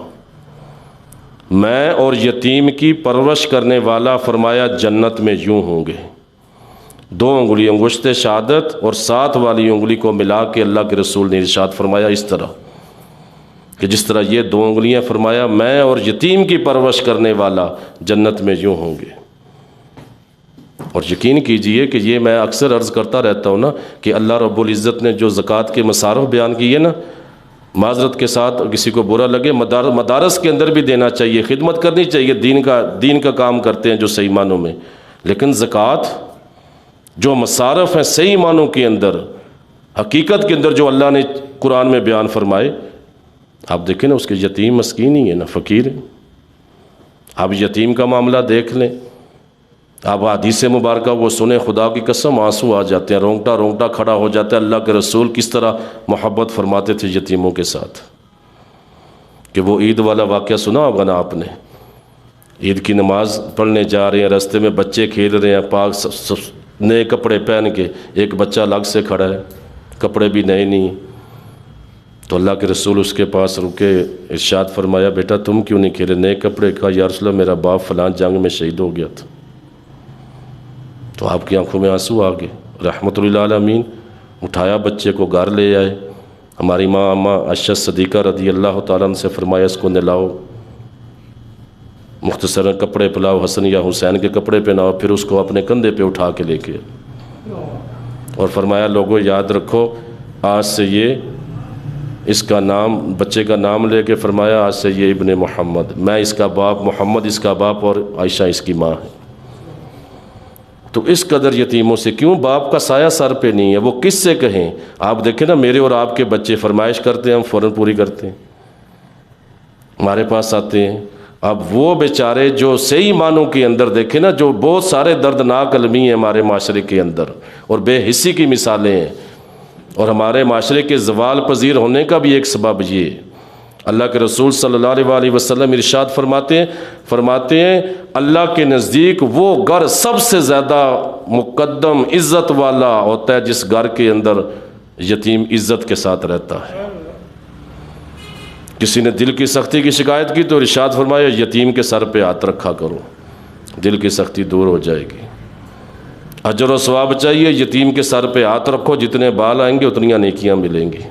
میں اور یتیم کی پرورش کرنے والا، فرمایا جنت میں یوں ہوں گے، 2 انگلی انگشت شہادت اور 7 والی انگلی کو ملا کے اللہ کے رسول نے ارشاد فرمایا اس طرح کہ جس طرح یہ 2 انگلیاں، فرمایا میں اور یتیم کی پرورش کرنے والا جنت میں یوں ہوں گے۔ اور یقین کیجئے کہ یہ میں اکثر عرض کرتا رہتا ہوں نا کہ اللہ رب العزت نے جو زکوٰۃ کے مصارف بیان کیے نا، معذرت کے ساتھ کسی کو برا لگے، مدارس کے اندر بھی دینا چاہیے، خدمت کرنی چاہیے، دین کا کام کرتے ہیں جو صحیح معنوں میں، لیکن زکوٰۃ جو مصارف ہیں صحیح معنوں کے اندر، حقیقت کے اندر جو اللہ نے قرآن میں بیان فرمائے، آپ دیکھیں نا، اس کے یتیم مسکین ہی ہے نا، فقیر ہے۔ آپ یتیم کا معاملہ دیکھ لیں، آپ حدیث مبارکہ وہ سنیں، خدا کی قسم آنسو آ جاتے ہیں، رونگٹا کھڑا ہو جاتا ہے۔ اللہ کے رسول کس طرح محبت فرماتے تھے یتیموں کے ساتھ، کہ وہ عید والا واقعہ سنا ہوگا نا آپ نے، عید کی نماز پڑھنے جا رہے ہیں، راستے میں بچے کھیل رہے ہیں پاک نئے کپڑے پہن کے، ایک بچہ الگ سے کھڑا ہے، کپڑے بھی نئے نہیں، تو اللہ کے رسول اس کے پاس رکے، ارشاد فرمایا بیٹا تم کیوں نہیں کھیلے نئے کپڑے؟ کہا یا رسول اللہ میرا باپ فلاں جنگ میں شہید ہو گیا تھا۔ تو آپ کی آنکھوں میں آنسو آ گئے، رحمت للعالمین، اٹھایا بچے کو گھر لے آئے، ہماری ماں اماں عائشہ صدیقہ رضی اللہ تعالیٰ عنہ سے فرمایا اس کو نہلاؤ، مختصر کپڑے پلاؤ، حسن یا حسین کے کپڑے پہناؤ، پھر اس کو اپنے کندھے پہ اٹھا کے لے کے، اور فرمایا لوگوں یاد رکھو آج سے یہ اس کا نام، بچے کا نام لے کے فرمایا آج سے یہ ابن محمد، میں اس کا باپ، محمد اس کا باپ، اور عائشہ اس کی ماں ہے۔ تو اس قدر یتیموں سے، کیوں باپ کا سایہ سر پہ نہیں ہے، وہ کس سے کہیں؟ آپ دیکھیں نا، میرے اور آپ کے بچے فرمائش کرتے ہیں، ہم فوراً پوری کرتے ہیں، ہمارے پاس آتے ہیں۔ اب وہ بیچارے جو صحیح معنوں کے اندر دیکھیں نا، جو بہت سارے دردناک المی ہیں ہمارے معاشرے کے اندر، اور بے حسی کی مثالیں ہیں، اور ہمارے معاشرے کے زوال پذیر ہونے کا بھی ایک سبب یہ ہے۔ اللہ کے رسول صلی اللہ علیہ وآلہ وسلم ارشاد فرماتے ہیں اللہ کے نزدیک وہ گھر سب سے زیادہ مقدم عزت والا ہوتا ہے جس گھر کے اندر یتیم عزت کے ساتھ رہتا ہے۔ کسی نے دل کی سختی کی شکایت کی تو ارشاد فرمایا یتیم کے سر پہ ہاتھ رکھا کرو، دل کی سختی دور ہو جائے گی۔ اجر و ثواب چاہیے، یتیم کے سر پہ ہاتھ رکھو، جتنے بال آئیں گے اتنیاں نیکیاں ملیں گی۔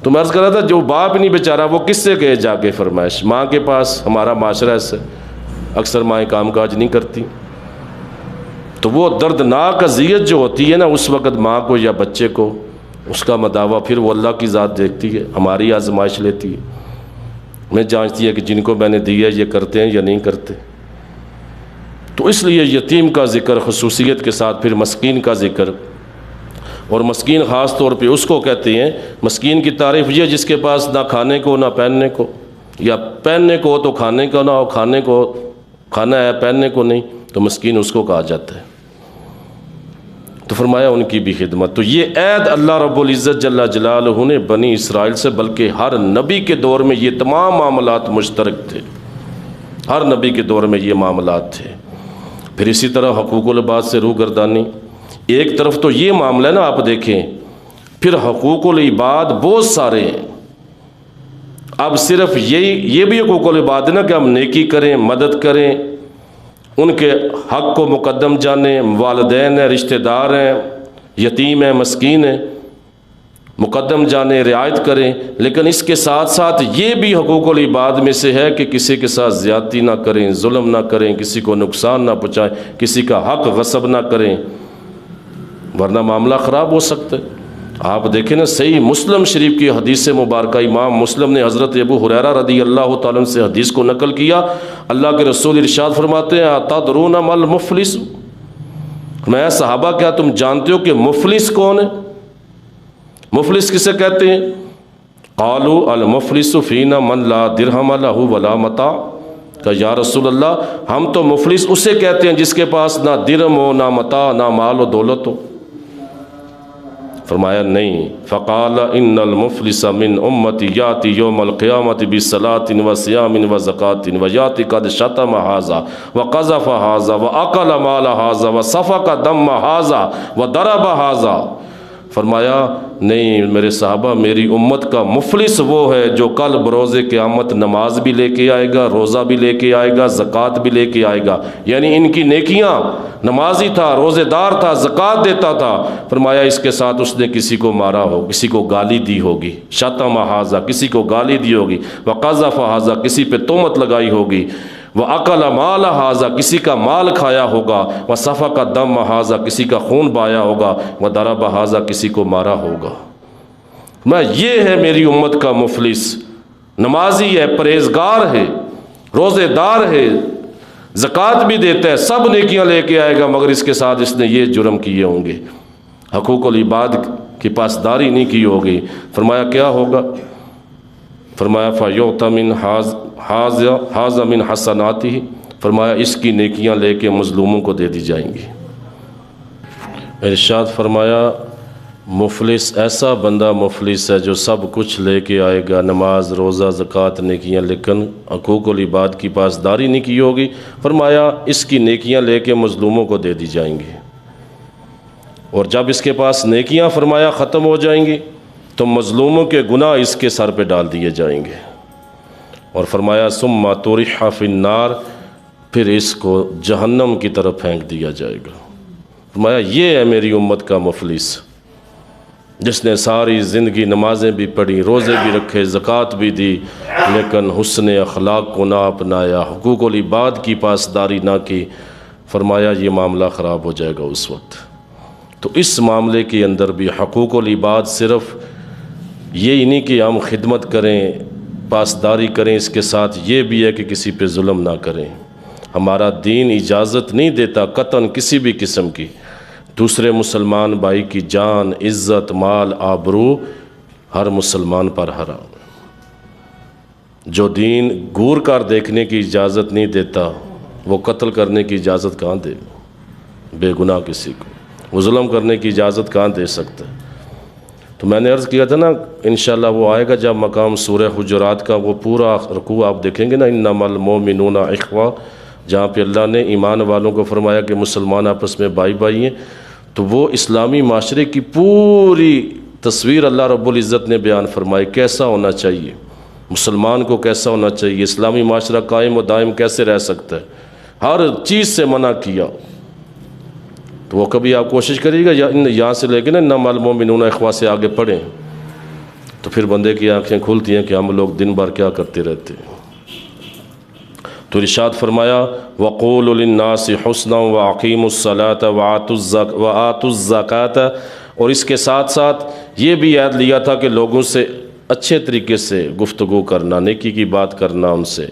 تو میں عرض کر رہا تھا جو باپ نہیں بیچارہ وہ کس سے کہے جا کے فرمائش؟ ماں کے پاس، ہمارا معاشرہ ایسے اکثر مائیں کام کاج نہیں کرتی، تو وہ دردناک اذیت جو ہوتی ہے نا اس وقت ماں کو یا بچے کو، اس کا مداوع پھر وہ اللہ کی ذات دیکھتی ہے، ہماری آزمائش لیتی ہے، میں جانچتی ہے کہ جن کو میں نے دیا یہ کرتے ہیں یا نہیں کرتے۔ تو اس لیے یتیم کا ذکر خصوصیت کے ساتھ، پھر مسکین کا ذکر، اور مسکین خاص طور پہ اس کو کہتے ہیں، مسکین کی تعریف یہ جس کے پاس نہ کھانے کو نہ پہننے کو، یا پہننے کو تو کھانے کا نہ ہو، کھانے کو کھانا ہے پہننے کو نہیں، تو مسکین اس کو کہا جاتا ہے۔ تو فرمایا ان کی بھی خدمت۔ تو یہ عہد اللہ رب العزت جل جلالہ نے بنی اسرائیل سے، بلکہ ہر نبی کے دور میں یہ تمام معاملات مشترک تھے، ہر نبی کے دور میں یہ معاملات تھے۔ پھر اسی طرح حقوق العباد سے روگردانی، ایک طرف تو یہ معاملہ ہے نا، آپ دیکھیں پھر حقوق العباد بہت سارے ہیں۔ اب صرف یہ بھی حقوق العباد ہے نا کہ ہم نیکی کریں، مدد کریں، ان کے حق کو مقدم جانیں، والدین ہیں، رشتہ دار ہیں، یتیم ہیں، مسکین ہیں، مقدم جانیں، رعایت کریں، لیکن اس کے ساتھ ساتھ یہ بھی حقوق العباد میں سے ہے کہ کسی کے ساتھ زیادتی نہ کریں، ظلم نہ کریں، کسی کو نقصان نہ پہنچائیں، کسی کا حق غصب نہ کریں، ورنہ معاملہ خراب ہو سکتا ہے۔ آپ دیکھیں نا صحیح مسلم شریف کی حدیث مبارکہ، امام مسلم نے حضرت ابو ہریرہ رضی اللہ تعالیٰ عنہ سے حدیث کو نقل کیا۔ اللہ کے رسول ارشاد فرماتے ہیں اتدرون ما المفلس، میں صحابہ کیا تم جانتے ہو کہ مفلس کون ہے؟ مفلس کسے کہتے ہیں؟ قالوا المفلس فینا من لا درہم لہ ولا متاع، کہ یا رسول اللہ ہم تو مفلس اسے کہتے ہیں جس کے پاس نہ درہم ہو، نہ متاع، نہ مال و دولت ہو۔ فرمایا نہیں، فقال ان المفلس من امتی یاتی یوم القیامت بصلاۃ وصیام وزکاۃ ویاتی قد شتم ھذا وقذف ھذا واکل مال ھذا وسفک دم ھذا وضرب ھذا۔ فرمایا نہیں میرے صحابہ، میری امت کا مفلس وہ ہے جو کل بروز قیامت نماز بھی لے کے آئے گا، روزہ بھی لے کے آئے گا، زکوٰۃ بھی لے کے آئے گا، یعنی ان کی نیکیاں، نمازی تھا، روزے دار تھا، زکوٰۃ دیتا تھا، فرمایا اس کے ساتھ اس نے کسی کو مارا ہو، کسی کو گالی دی ہوگی، شتم ھذا کسی کو گالی دی ہوگی، وقذف ھذا کسی پہ تہمت لگائی ہوگی، وَأَكَلَ مَالَ ھذا کسی کا مال کھایا ہوگا، وَسَفَكَ دَمَّ ھذا کسی کا خون بہایا ہوگا، وَضَرَبَ ھذا کسی کو مارا ہوگا۔ میں یہ ہے میری امت کا مفلس، نمازی ہے، پرہیزگار ہے، روزے دار ہے، زکوٰۃ بھی دیتا ہے، سب نیکیاں لے کے آئے گا، مگر اس کے ساتھ اس نے یہ جرم کیے ہوں گے، حقوق العباد کی پاسداری نہیں کی ہوگی۔ فرمایا کیا ہوگا؟ فرمایا فَيُعْطَ مِنْ ھذا مِنْ حَسَنَاتِهِ، فرمایا اس کی نیکیاں لے کے مظلوموں کو دے دی جائیں گی۔ ارشاد فرمایا مفلس ایسا بندہ مفلس ہے جو سب کچھ لے کے آئے گا، نماز، روزہ، زکوٰۃ، نیکیاں، لیکن حقوق العباد کی پاسداری نہیں کی ہوگی۔ فرمایا اس کی نیکیاں لے کے مظلوموں کو دے دی جائیں گی، اور جب اس کے پاس نیکیاں فرمایا ختم ہو جائیں گی تو مظلوموں کے گناہ اس کے سر پہ ڈال دیے جائیں گے، اور فرمایا ثم طرح فی النار، پھر اس کو جہنم کی طرف پھینک دیا جائے گا۔ فرمایا یہ ہے میری امت کا مفلس، جس نے ساری زندگی نمازیں بھی پڑھی، روزے بھی رکھے، زکوٰۃ بھی دی، لیکن حسن اخلاق کو نہ اپنایا، حقوق العباد کی پاسداری نہ کی۔ فرمایا یہ معاملہ خراب ہو جائے گا اس وقت۔ تو اس معاملے کے اندر بھی حقوق العباد صرف یہ نہیں کہ ہم خدمت کریں، پاسداری کریں، اس کے ساتھ یہ بھی ہے کہ کسی پہ ظلم نہ کریں۔ ہمارا دین اجازت نہیں دیتا قطعاً کسی بھی قسم کی دوسرے مسلمان بھائی کی جان، عزت، مال، آبرو ہر مسلمان پر حرام۔ جو دین گور کر دیکھنے کی اجازت نہیں دیتا وہ قتل کرنے کی اجازت کہاں دے؟ بے گناہ کسی کو وہ ظلم کرنے کی اجازت کہاں دے سکتا ہے؟ تو میں نے عرض کیا تھا نا انشاءاللہ وہ آئے گا جب مقام سورہ حجرات کا وہ پورا رکوع آپ دیکھیں گے نا، انما المؤمنون اخوہ، جہاں پہ اللہ نے ایمان والوں کو فرمایا کہ مسلمان آپس میں بھائی بھائی ہیں، تو وہ اسلامی معاشرے کی پوری تصویر اللہ رب العزت نے بیان فرمائی، کیسا ہونا چاہیے مسلمان کو، کیسا ہونا چاہیے، اسلامی معاشرہ قائم و دائم کیسے رہ سکتا ہے، ہر چیز سے منع کیا۔ تو وہ کبھی آپ کوشش کریے گا یہاں سے لے کے نا انما المؤمنون اخوہ سے آگے پڑھیں، تو پھر بندے کی آنکھیں کھلتی ہیں کہ ہم لوگ دن بھر کیا کرتے رہتے ہیں۔ تو ارشاد فرمایا وَقُولُوا لِلنَّاسِ حُسْنًا وَأَقِیمُوا الصَّلَاةَ وَآتُوا الزَّکَاةَ، اور اس کے ساتھ ساتھ یہ بھی یاد لیا تھا کہ لوگوں سے اچھے طریقے سے گفتگو کرنا، نیکی کی بات کرنا، ان سے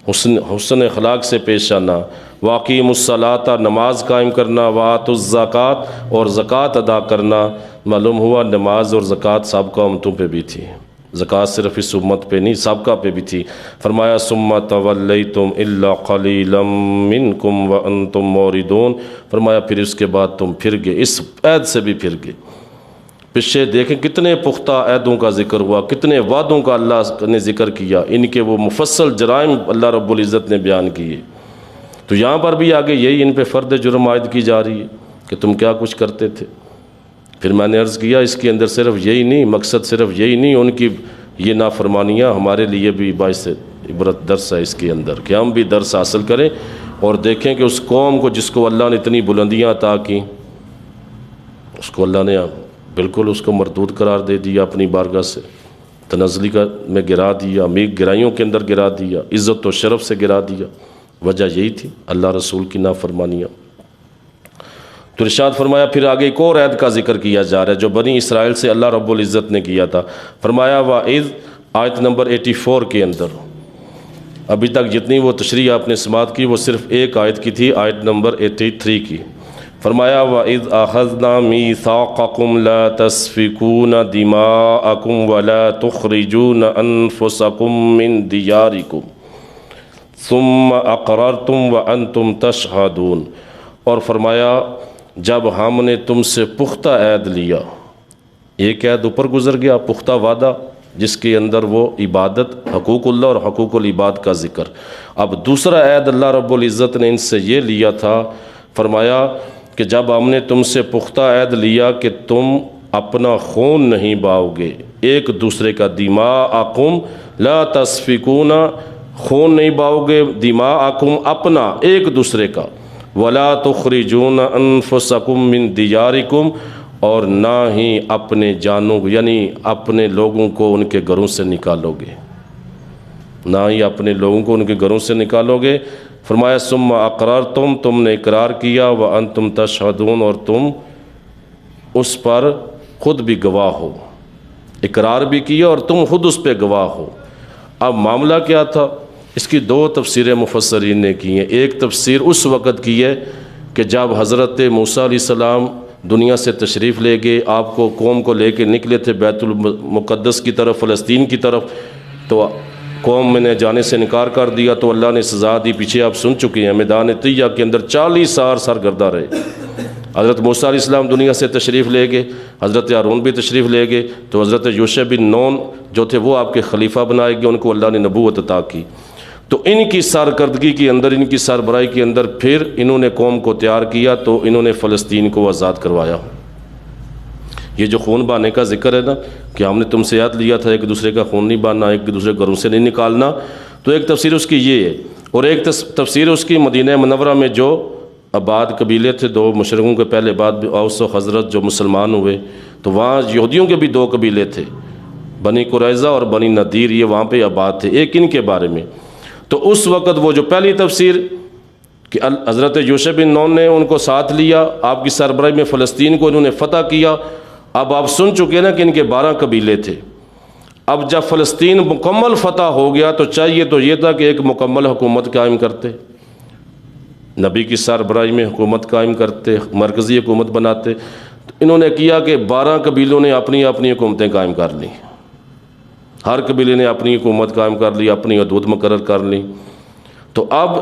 حسن اخلاق سے پیش آنا، وَأَقِیمُوا الصَّلَاةَ نماز قائم کرنا، وَآتُوا الزَّکَاةَ اور زکوٰۃ ادا کرنا۔ معلوم ہوا نماز اور زکوٰۃ سابقہ امتوں پہ بھی تھی، زکوٰۃ صرف اس امت پہ نہیں سابقہ پہ بھی تھی۔ فرمایا ثم تولیتم الا قلیلا منکم وانتم موردون، فرمایا پھر اس کے بعد تم پھر گئے، اس عہد سے بھی پھر گئے۔ پیچھے دیکھیں کتنے پختہ عہدوں کا ذکر ہوا، کتنے وعدوں کا اللہ نے ذکر کیا، ان کے وہ مفصل جرائم اللہ رب العزت نے بیان کیے۔ تو یہاں پر بھی آگے یہی ان پہ فرد جرم عائد کی جا رہی ہے کہ تم کیا کچھ کرتے تھے۔ پھر میں نے عرض کیا اس کے اندر صرف یہی نہیں، مقصد صرف یہی نہیں، ان کی یہ نافرمانیاں ہمارے لیے بھی باعث عبرت درس ہے اس کے اندر، کہ ہم بھی درس حاصل کریں اور دیکھیں کہ اس قوم کو جس کو اللہ نے اتنی بلندیاں عطا کی، اس کو اللہ نے بالکل اس کو مردود قرار دے دیا، اپنی بارگاہ سے تنزلی میں گرا دیا، میک گرائیوں کے اندر گرا دیا، عزت و شرف سے گرا دیا۔ وجہ یہی تھی اللہ رسول کی نافرمانیاں۔ تو ارشاد فرمایا پھر آگے ایک اور عہد کا ذکر کیا جا رہا ہے جو بنی اسرائیل سے اللہ رب العزت نے کیا تھا۔ فرمایا وَإِذْ آیت نمبر 84 کے اندر، ابھی تک جتنی وہ تشریح آپ نے سماعت کی وہ صرف ایک آیت کی تھی، آیت نمبر 83 کی۔ فرمایا وَإِذْ أَخَذْنَا مِيثَاقَكُمْ لَا تَسْفِكُونَ دِمَاءَكُمْ وَلَا تُخْرِجُونَ أَنفُسَكُمْ مِنْ دِيَارِكُمْ ثُمَّ أَقْرَرْتُمْ وَأَنْتُمْ تَشْهَدُونَ، اور فرمایا جب ہم نے تم سے پختہ عہد لیا، ایک عہد اوپر گزر گیا، پختہ وعدہ جس کے اندر وہ عبادت، حقوق اللہ اور حقوق العباد کا ذکر، اب دوسرا عہد اللہ رب العزت نے ان سے یہ لیا تھا، فرمایا کہ جب ہم نے تم سے پختہ عہد لیا کہ تم اپنا خون نہیں باؤ گے، ایک دوسرے کا، دماءکم لا تسفکون، خون نہیں باؤ گے، دماءکم اپنا ایک دوسرے کا، ولا تخرجون انفسکم من دیارکم، اور نہ ہی اپنے جانوں کو یعنی اپنے لوگوں کو ان کے گھروں سے نکالو گے، نہ ہی اپنے لوگوں کو ان کے گھروں سے نکالو گے۔ فرمایا ثم اقررتم، تم نے اقرار کیا، وانتم تشہدون، اور تم اس پر خود بھی گواہ ہو، اقرار بھی کیا اور تم خود اس پہ گواہ ہو۔ اب معاملہ کیا تھا؟ اس کی دو تفسیریں مفسرین نے کی ہیں۔ ایک تفسیر اس وقت کی ہے کہ جب حضرت موسیٰ علیہ السلام دنیا سے تشریف لے گئے، آپ کو قوم کو لے کے نکلے تھے بیت المقدس کی طرف، فلسطین کی طرف، تو قوم میں نے جانے سے انکار کر دیا تو اللہ نے سزا دی، پیچھے آپ سن چکے ہیں، میدان طیہ کے اندر 40 سال سرگردہ رہے۔ حضرت موسیٰ علیہ السلام دنیا سے تشریف لے گئے، حضرت ہارون بھی تشریف لے گئے، تو حضرت یوشع بن نون جو تھے وہ آپ کے خلیفہ بنائے گئے، ان کو اللہ نے نبوت عطا کی۔ تو ان کی سرکردگی کے اندر، ان کی سربراہی کے اندر پھر انہوں نے قوم کو تیار کیا تو انہوں نے فلسطین کو آزاد کروایا۔ یہ جو خون بہانے کا ذکر ہے نا کہ ہم نے تم سے عہد لیا تھا ایک دوسرے کا خون نہیں باندھنا، ایک دوسرے گھروں سے نہیں نکالنا، تو ایک تفسیر اس کی یہ ہے، اور ایک تفسیر اس کی مدینہ منورہ میں جو آباد قبیلے تھے، دو مشرقوں کے پہلے بعد اوس و خزرج جو مسلمان ہوئے، تو وہاں یہودیوں کے بھی دو قبیلے تھے، بنی قریظہ اور بنی نذیر، یہ وہاں پہ آباد تھے، ایک ان کے بارے میں۔ تو اس وقت وہ جو پہلی تفسیر کہ حضرت یوشع بن نون نے ان کو ساتھ لیا، آپ کی سربراہی میں فلسطین کو انہوں نے فتح کیا۔ اب آپ سن چکے نا کہ ان کے 12 قبیلے تھے۔ اب جب فلسطین مکمل فتح ہو گیا تو چاہیے تو یہ تھا کہ ایک مکمل حکومت قائم کرتے، نبی کی سربراہی میں حکومت قائم کرتے، مرکزی حکومت بناتے۔ تو انہوں نے کیا کہ 12 قبیلوں نے اپنی اپنی حکومتیں قائم کر لیں، ہر قبیلے نے اپنی حکومت قائم کر لی، اپنی حدود مقرر کر لیں۔ تو اب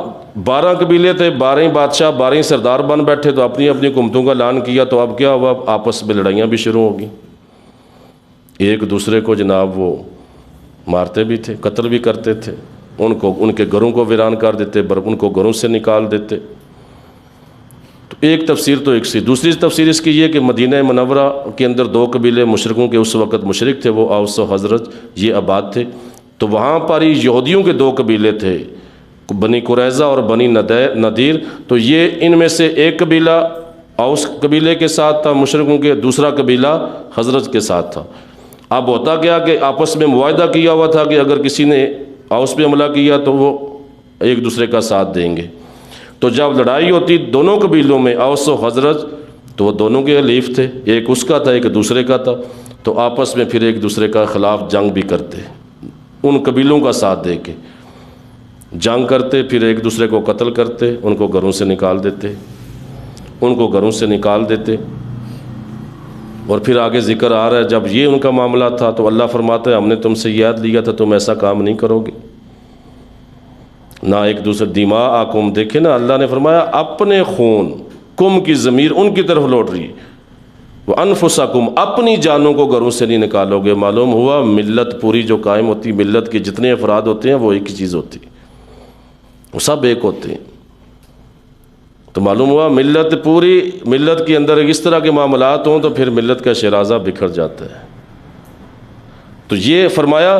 12 قبیلے تھے، 12 بادشاہ، 12 سردار بن بیٹھے، تو اپنی اپنی حکومتوں کا اعلان کیا۔ تو اب کیا ہوا؟ آپس میں لڑائیاں بھی شروع ہو گئیں، ایک دوسرے کو جناب وہ مارتے بھی تھے، قتل بھی کرتے تھے، ان کے گھروں کو ویران کر دیتے، ان کو گھروں سے نکال دیتے۔ تو ایک تفسیر تو ایک سی۔ دوسری تفسیر اس کی یہ کہ مدینہ منورہ کے اندر 2 قبیلے مشرقوں کے اس وقت مشرق تھے، وہ اوس و خزرج، یہ آباد تھے۔ تو وہاں پر ہی یہودیوں کے 2 قبیلے تھے، بنی قریظہ اور بنی نذیر۔ تو یہ ان میں سے ایک قبیلہ اوس قبیلے کے ساتھ تھا مشرقوں کے، دوسرا قبیلہ خزرج کے ساتھ تھا۔ اب ہوتا کیا کہ آپس میں معاہدہ کیا ہوا تھا کہ اگر کسی نے اوس پہ حملہ کیا تو وہ ایک دوسرے کا ساتھ دیں گے۔ تو جب لڑائی ہوتی دونوں قبیلوں میں، اوس و خزرج، تو وہ دونوں کے حلیف تھے، ایک اس کا تھا ایک دوسرے کا تھا، تو آپس میں پھر ایک دوسرے کا خلاف جنگ بھی کرتے، ان قبیلوں کا ساتھ دے کے جنگ کرتے، پھر ایک دوسرے کو قتل کرتے، ان کو گھروں سے نکال دیتے، اور پھر آگے ذکر آ رہا ہے جب یہ ان کا معاملہ تھا تو اللہ فرماتا ہے ہم نے تم سے یہ عہد لیا تھا تم ایسا کام نہیں کرو گے، نہ ایک دوسرے دماءکم، دیکھیں نا اللہ نے فرمایا اپنے خون، کم کی ضمیر ان کی طرف لوٹ رہی ہے، وانفسکم، اپنی جانوں کو گھروں سے نہیں نکالو گے۔ معلوم ہوا ملت پوری جو قائم ہوتی، ملت کے جتنے افراد ہوتے ہیں وہ ایک ہی چیز ہوتی، وہ سب ایک ہوتے ہیں۔ تو معلوم ہوا ملت پوری، ملت کے اندر اس طرح کے معاملات ہوں تو پھر ملت کا شیرازہ بکھر جاتا ہے۔ تو یہ فرمایا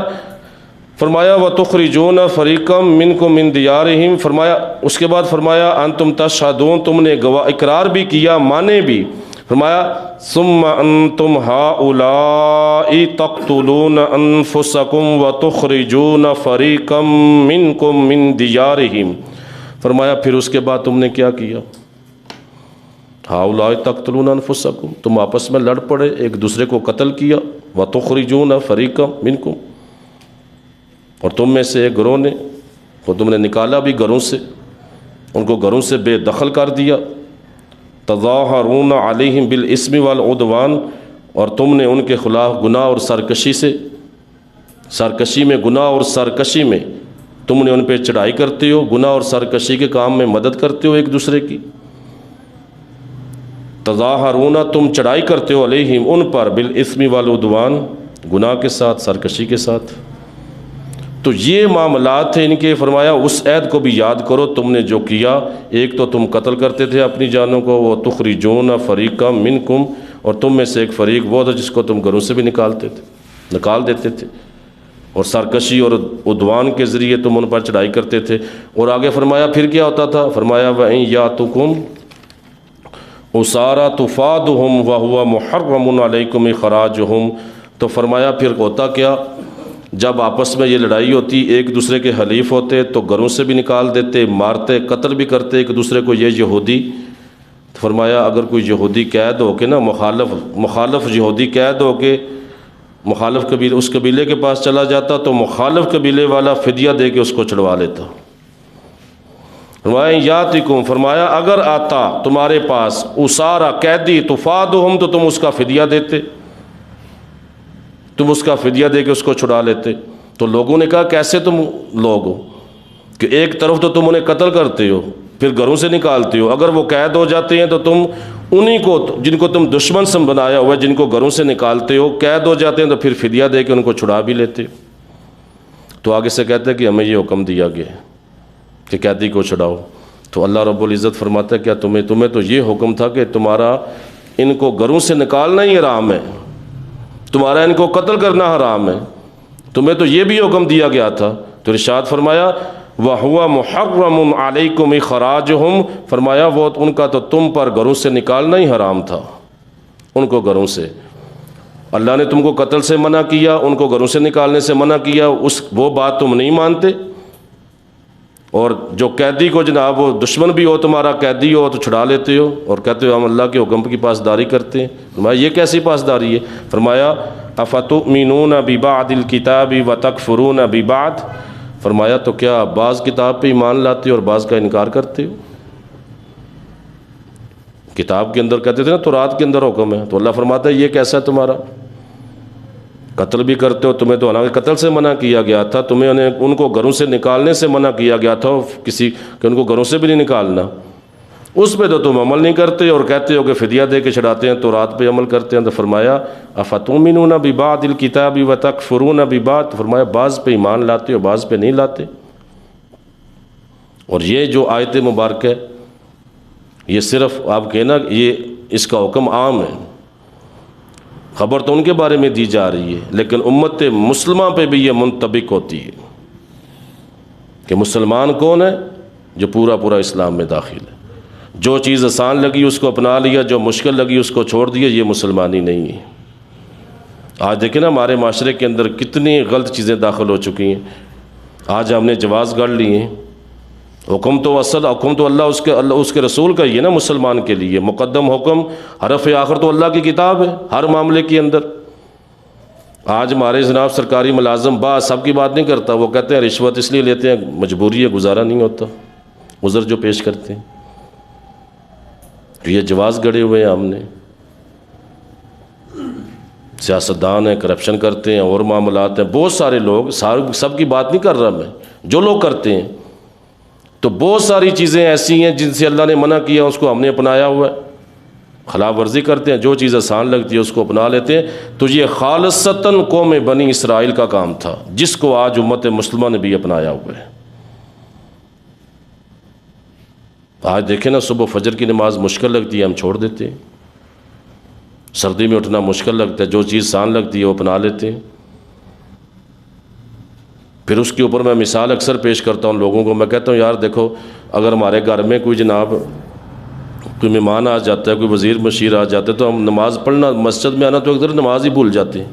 وَتُخْرِجُونَ فَرِيقًا مِّنكُم مِّن دِيَارِهِمْ، فرمایا اس کے بعد فرمایا أَنْتُمْ تَشْهَدُونَ، تم نے اقرار بھی کیا، مانے بھی، فرمایا ثُمَّ أَنْتُمْ هَؤُلَاءِ تَقْتُلُونَ أَنفُسَكُمْ وَتُخْرِجُونَ فَرِيقًا مِّنكُم مِّن دِيَارِهِمْ، فرمایا پھر اس کے بعد تم نے کیا کیا؟ ہؤلاء تقتلون انفسکم، تم آپس میں لڑ پڑے، ایک دوسرے کو قتل کیا، وتخرجون فریقا منکم، اور تم میں سے ایک گروہ نے، تو تم نے نکالا بھی گھروں سے، ان کو گھروں سے بے دخل کر دیا، تظاہرون علیہم بالاسم والعدوان، اور تم نے ان کے خلاف گناہ اور سرکشی سے، سرکشی میں، گناہ اور سرکشی میں تم نے ان پہ چڑھائی کرتے ہو، گناہ اور سرکشی کے کام میں مدد کرتے ہو ایک دوسرے کی، تظاہرون، تم چڑھائی کرتے ہو، علیہم ان پر، بالاسم والعدوان، گناہ کے ساتھ، سرکشی کے ساتھ۔ تو یہ معاملات تھے ان کے، فرمایا اس عہد کو بھی یاد کرو تم نے جو کیا، ایک تو تم قتل کرتے تھے اپنی جانوں کو، وہ تخرجون فریقا منکم، اور تم میں سے ایک فریق وہ تھا جس کو تم گھروں سے بھی نکال دیتے تھے، اور سرکشی اور عدوان کے ذریعے تم ان پر چڑھائی کرتے تھے۔ اور آگے فرمایا پھر کیا ہوتا تھا، فرمایا وَإِن يَأْتُكُمْ أُسَارَىٰ تُفَادُهُمْ وَهُوَ مُحَرَّمٌ عَلَيْكُمْ إِخْرَاجُهُمْ، تو فرمایا پھر ہوتا کیا، جب آپس میں یہ لڑائی ہوتی، ایک دوسرے کے حلیف ہوتے تو گھروں سے بھی نکال دیتے، مارتے، قتل بھی کرتے ایک دوسرے کو، یہ یہودی، تو فرمایا اگر کوئی یہودی قید ہو کے نا، مخالف یہودی قید ہو کے مخالف قبیلے، اس قبیلے کے پاس چلا جاتا تو مخالف قبیلے والا فدیہ دے کے اس کو چھڑوا لیتا۔ فرمایا یاتکم، فرمایا اگر آتا تمہارے پاس اسارا قیدی، تفادہم، تو تم اس کا فدیہ دیتے، تم اس کا فدیہ دے کے اس کو چھڑا لیتے۔ تو لوگوں نے کہا کیسے تم لوگ ہو کہ ایک طرف تو تم انہیں قتل کرتے ہو، پھر گھروں سے نکالتے ہو، اگر وہ قید ہو جاتے ہیں تو تم انہی کو، جن کو تم دشمن سے بنایا ہوا ہے، جن کو گھروں سے نکالتے ہو، قید ہو جاتے ہیں تو پھر فدیہ دے کے ان کو چھڑا بھی لیتے ہو۔ تو آگے سے کہتے ہیں کہ ہمیں یہ حکم دیا گیا کہ قیدی کو چھڑاؤ۔ تو اللہ رب العزت فرماتا ہے کیا تمہیں تو یہ حکم تھا کہ تمہارا ان کو گھروں سے نکالنا ہی حرام ہے، تمہارا ان کو قتل کرنا حرام ہے، تمہیں تو یہ بھی حکم دیا گیا تھا۔ تو ارشاد فرمایا وَهُوَ مُحَرَّمٌ عَلَيْكُمْ إِخْرَاجُهُمْ، فرمایا وہ ان کا تو تم پر گھروں سے نکالنا ہی حرام تھا، ان کو گھروں سے، اللہ نے تم کو قتل سے منع کیا، ان کو گھروں سے نکالنے سے منع کیا، وہ بات تم نہیں مانتے، اور جو قیدی کو جناب وہ دشمن بھی ہو تمہارا، قیدی ہو تو چھڑا لیتے ہو اور کہتے ہو ہم اللہ کے حکم کی پاسداری کرتے ہیں۔ فرمایا یہ کیسی پاسداری ہے؟ فرمایا افتؤمنون ببعض الکتاب وتکفرون ببعض، فرمایا تو کیا بعض کتاب پہ ایمان لاتے ہو اور بعض کا انکار کرتے ہو؟ کتاب کے اندر کہتے تھے نا تورات کے اندر حکم ہے، تو اللہ فرماتا ہے یہ کیسا ہے تمہارا، قتل بھی کرتے ہو، تمہیں تو حالانکہ قتل سے منع کیا گیا تھا، تمہیں ان کو گھروں سے نکالنے سے منع کیا گیا تھا، کسی کہ ان کو گھروں سے بھی نہیں نکالنا، اس پہ تو تم عمل نہیں کرتے اور کہتے ہو کہ فدیہ دے کے چھڑاتے ہیں، تورات پہ عمل کرتے ہیں۔ تو فرمایا افتؤمنون ببعض الکتاب وتکفرون ببعض، فرمایا بعض پہ ایمان لاتے ہو بعض پہ نہیں لاتے۔ اور یہ جو آیت مبارکہ ہے یہ صرف آپ کہنا یہ اس کا حکم عام ہے، خبر تو ان کے بارے میں دی جا رہی ہے، لیکن امت مسلمہ پہ بھی یہ منطبق ہوتی ہے کہ مسلمان کون ہے؟ جو پورا اسلام میں داخل ہے، جو چیز آسان لگی اس کو اپنا لیا، جو مشکل لگی اس کو چھوڑ دیا، یہ مسلمانی نہیں ہے۔ آج دیکھیں نا ہمارے معاشرے کے اندر کتنی غلط چیزیں داخل ہو چکی ہیں، آج ہم نے جواز گڑھ لیے ہیں، حکم تو اللہ اس کے رسول کا ہی ہے نا، مسلمان کے لیے مقدم حکم، حرف آخر تو اللہ کی کتاب ہے ہر معاملے کے اندر۔ آج ہمارے جناب سرکاری ملازم بعض سب کی بات نہیں کرتا، وہ کہتے ہیں رشوت اس لیے لیتے ہیں مجبوری ہے، گزارا نہیں ہوتا، عذر جو پیش کرتے ہیں، تو یہ جواز گڑے ہوئے ہیں ہم نے۔ سیاستدان ہیں، کرپشن کرتے ہیں، اور معاملات ہیں، بہت سارے لوگ، سب کی بات نہیں کر رہا میں، جو لوگ کرتے ہیں، تو بہت ساری چیزیں ایسی ہیں جن سے اللہ نے منع کیا، اس کو ہم نے اپنایا ہوا ہے، خلاف ورزی کرتے ہیں، جو چیز آسان لگتی ہے اس کو اپنا لیتے ہیں۔ تو یہ خالصتاً قوم بنی اسرائیل کا کام تھا، جس کو آج امت مسلمہ نے بھی اپنایا ہوا ہے۔ آج دیکھیں نا، صبح فجر کی نماز مشکل لگتی ہے، ہم چھوڑ دیتے ہیں، سردی میں اٹھنا مشکل لگتا ہے، جو چیز آسان لگتی ہے وہ اپنا لیتے ہیں۔ پھر اس کے اوپر میں مثال اکثر پیش کرتا ہوں لوگوں کو، میں کہتا ہوں یار دیکھو، اگر ہمارے گھر میں کوئی جناب کوئی مہمان آ جاتا ہے، کوئی وزیر مشیر آ جاتا ہے، تو ہم نماز پڑھنا، مسجد میں آنا تو اکثر نماز ہی بھول جاتے ہیں۔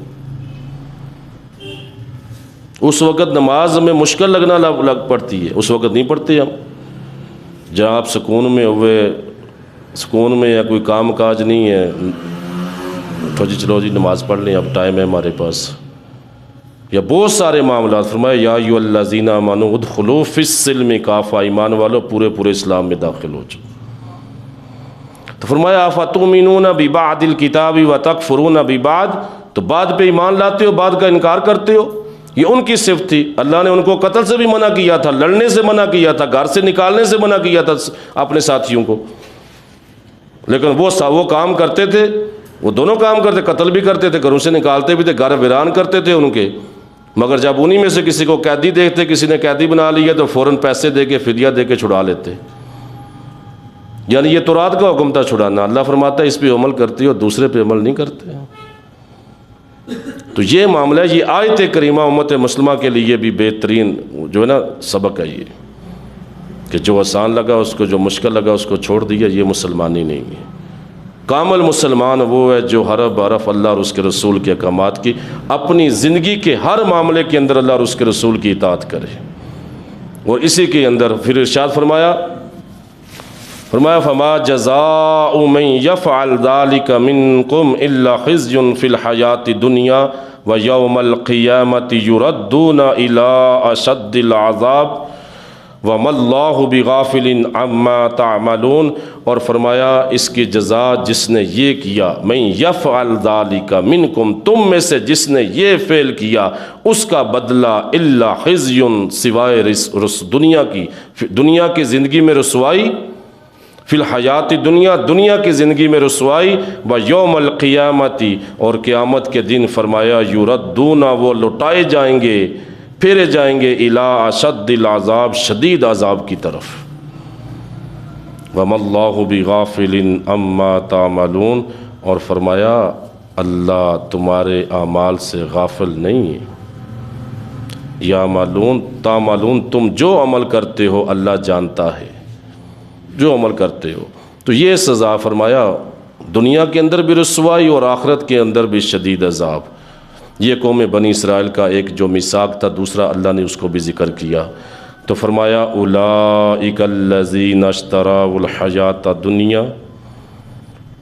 اس وقت نماز ہمیں مشکل لگنا لگ پڑتی ہے، اس وقت نہیں پڑھتے ہم۔ جہاں آپ سکون میں ہوئے، سکون میں، یا کوئی کام کاج نہیں ہے، تو جی چلو جی نماز پڑھ لیں، اب ٹائم ہے ہمارے پاس، یا بہت سارے معاملات۔ فرمایا یا ایھا الذین آمنوا ادخلوا فی السلم کافہ، ایمان والو پورے اسلام میں داخل ہو جاؤ۔ تو فرمایا افتؤمنون ببعض الکتاب وتکفرون ببعض، تو بعد پہ ایمان لاتے ہو، بعد کا انکار کرتے ہو۔ یہ ان کی صفت تھی، اللہ نے ان کو قتل سے بھی منع کیا تھا، لڑنے سے منع کیا تھا، گھر سے نکالنے سے منع کیا تھا اپنے ساتھیوں کو، لیکن وہ کام کرتے تھے، وہ دونوں کام کرتے، قتل بھی کرتے تھے، گھروں سے نکالتے بھی تھے، گھر ویران کرتے تھے ان کے، مگر جب انہی میں سے کسی کو قیدی دیکھتے، کسی نے قیدی بنا لیا، تو فوراً پیسے دے کے، فدیہ دے کے چھڑا لیتے۔ یعنی یہ تورات کا حکم تھا چھڑانا، اللہ فرماتا ہے اس پہ عمل کرتے ہو، دوسرے پہ عمل نہیں کرتے۔ تو یہ معاملہ ہے، یہ آیت کریمہ امت مسلمہ کے لیے بھی بہترین جو ہے نا سبق ہے، یہ کہ جو آسان لگا اس کو، جو مشکل لگا اس کو چھوڑ دیا، یہ مسلمانی نہیں ہے۔ کامل مسلمان وہ ہے جو ہر حرف اللہ اور اس کے رسول کے احکامات کی اپنی زندگی کے ہر معاملے کے اندر اللہ اور اس کے رسول کی اطاعت کرے، اور اسی کے اندر پھر ارشاد فرمایا فما جزاء من يفعل ذلك منكم الا خزي في الحياة الدنيا ويوم القيامة يردون الى اشد العذاب وما اللہ بغافل عما تعملون۔ اور فرمایا اس کی جزا جس نے یہ کیا، من یفعل ذالک منکم، تم میں سے جس نے یہ فعل کیا، اس کا بدلہ الا خزی، سوائے دنیا کی زندگی میں رسوائی، فی الحیات دنیا، دنیا کی زندگی میں رسوائی، و یوم القیامتی، اور قیامت کے دن فرمایا یردون، وہ لوٹائے جائیں گے، پھیرے جائیں گے، الی اشد العذاب، شدید عذاب کی طرف۔ وما اللہ بغافل عما تعملون، اور فرمایا اللہ تمہارے اعمال سے غافل نہیں ہے۔ یعملون تعملون، تم جو عمل کرتے ہو اللہ جانتا ہے، جو عمل کرتے ہو۔ تو یہ سزا فرمایا دنیا کے اندر بھی رسوائی اور آخرت کے اندر بھی شدید عذاب۔ یہ قوم بنی اسرائیل کا ایک جو میثاق تھا، دوسرا اللہ نے اس کو بھی ذکر کیا، تو فرمایا اولئک الذین اشتروا الحیاۃ الدنیا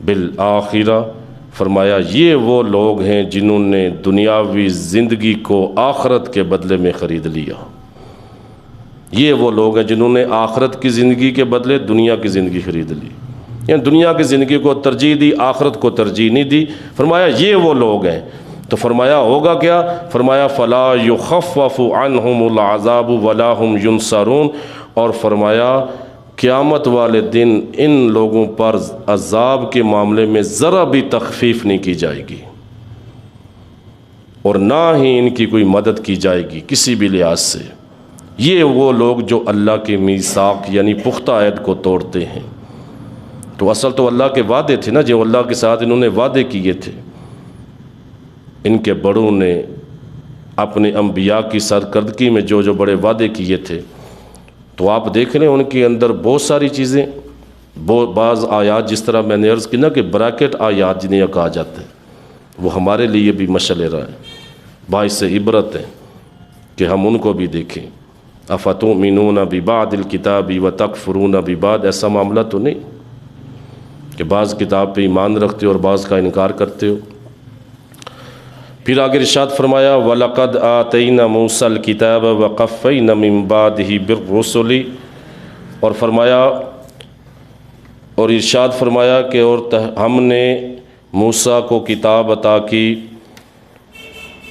بالآخرہ، فرمایا یہ وہ لوگ ہیں جنہوں نے دنیاوی زندگی کو آخرت کے بدلے میں خرید لیا۔ یہ وہ لوگ ہیں جنہوں نے آخرت کی زندگی کے بدلے دنیا کی زندگی خرید لی، یعنی دنیا کی زندگی کو ترجیح دی، آخرت کو ترجیح نہیں دی۔ فرمایا یہ وہ لوگ ہیں، تو فرمایا ہوگا کیا؟ فرمایا فلا یخفف عنہم العذاب ولا هم ینصرون، اور فرمایا قیامت والے دن ان لوگوں پر عذاب کے معاملے میں ذرا بھی تخفیف نہیں کی جائے گی، اور نہ ہی ان کی کوئی مدد کی جائے گی کسی بھی لحاظ سے۔ یہ وہ لوگ جو اللہ کے میثاق یعنی پختہ عہد کو توڑتے ہیں۔ تو اصل تو اللہ کے وعدے تھے نا، جو اللہ کے ساتھ انہوں نے وعدے کیے تھے، ان کے بڑوں نے اپنے انبیاء کی سرکردگی میں جو بڑے وعدے کیے تھے، تو آپ دیکھ رہے ہیں ان کے اندر بہت ساری چیزیں، بعض آیات جس طرح میں نے عرض کی نا کہ بریکٹ آیات جنہیں کہا جاتا ہے، وہ ہمارے لیے بھی مشعل راہ ہے، باعث عبرت ہے کہ ہم ان کو بھی دیکھیں۔ افتؤمنون ببعض الکتاب وتکفرون ببعض، ایسا معاملہ تو نہیں کہ بعض کتاب پہ ایمان رکھتے ہو اور بعض کا انکار کرتے ہو۔ پھر آگے ارشاد فرمایا وَلَقَدْ آتَيْنَا مُوسَى الْكِتَابَ وَقَفَّيْنَا مِن بَعْدِهِ بِالرُّسُلِ، اور فرمایا اور ارشاد فرمایا کہ اور ہم نے موسیٰ کو کتاب عطا کی،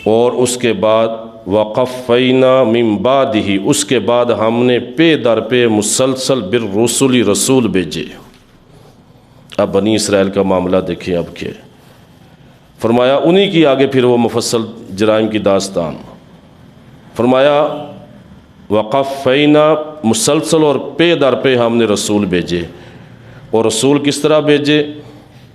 اور اس کے بعد وقفینا من بعدہ، اس کے بعد ہم نے پے در پہ مسلسل بالرسل رسول بھیجے۔ اب بنی اسرائیل کا معاملہ دیکھیں اب کیا فرمایا، انہی کی آگے پھر وہ مفصل جرائم کی داستان فرمایا وقفینا، مسلسل اور پے در پہ ہم نے رسول بھیجے۔ اور رسول کس طرح بھیجے؟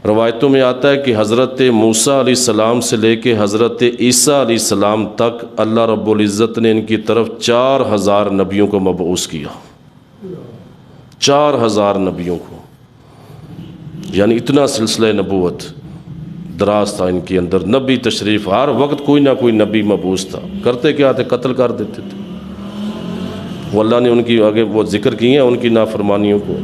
روایتوں میں آتا ہے کہ حضرت موسیٰ علیہ السلام سے لے کے حضرت عیسیٰ علیہ السلام تک اللہ رب العزت نے ان کی طرف 4000 نبیوں کو مبعوث کیا، 4000 نبیوں کو، یعنی اتنا سلسلہ نبوت دراز تھا ان کے اندر۔ نبی تشریف، ہر وقت کوئی نہ کوئی نبی مبعوث تھا۔ کرتے کیا تھے؟ قتل کر دیتے تھے۔ وہ اللہ نے ان کی آگے وہ ذکر کی ہیں ان کی نافرمانیوں کو۔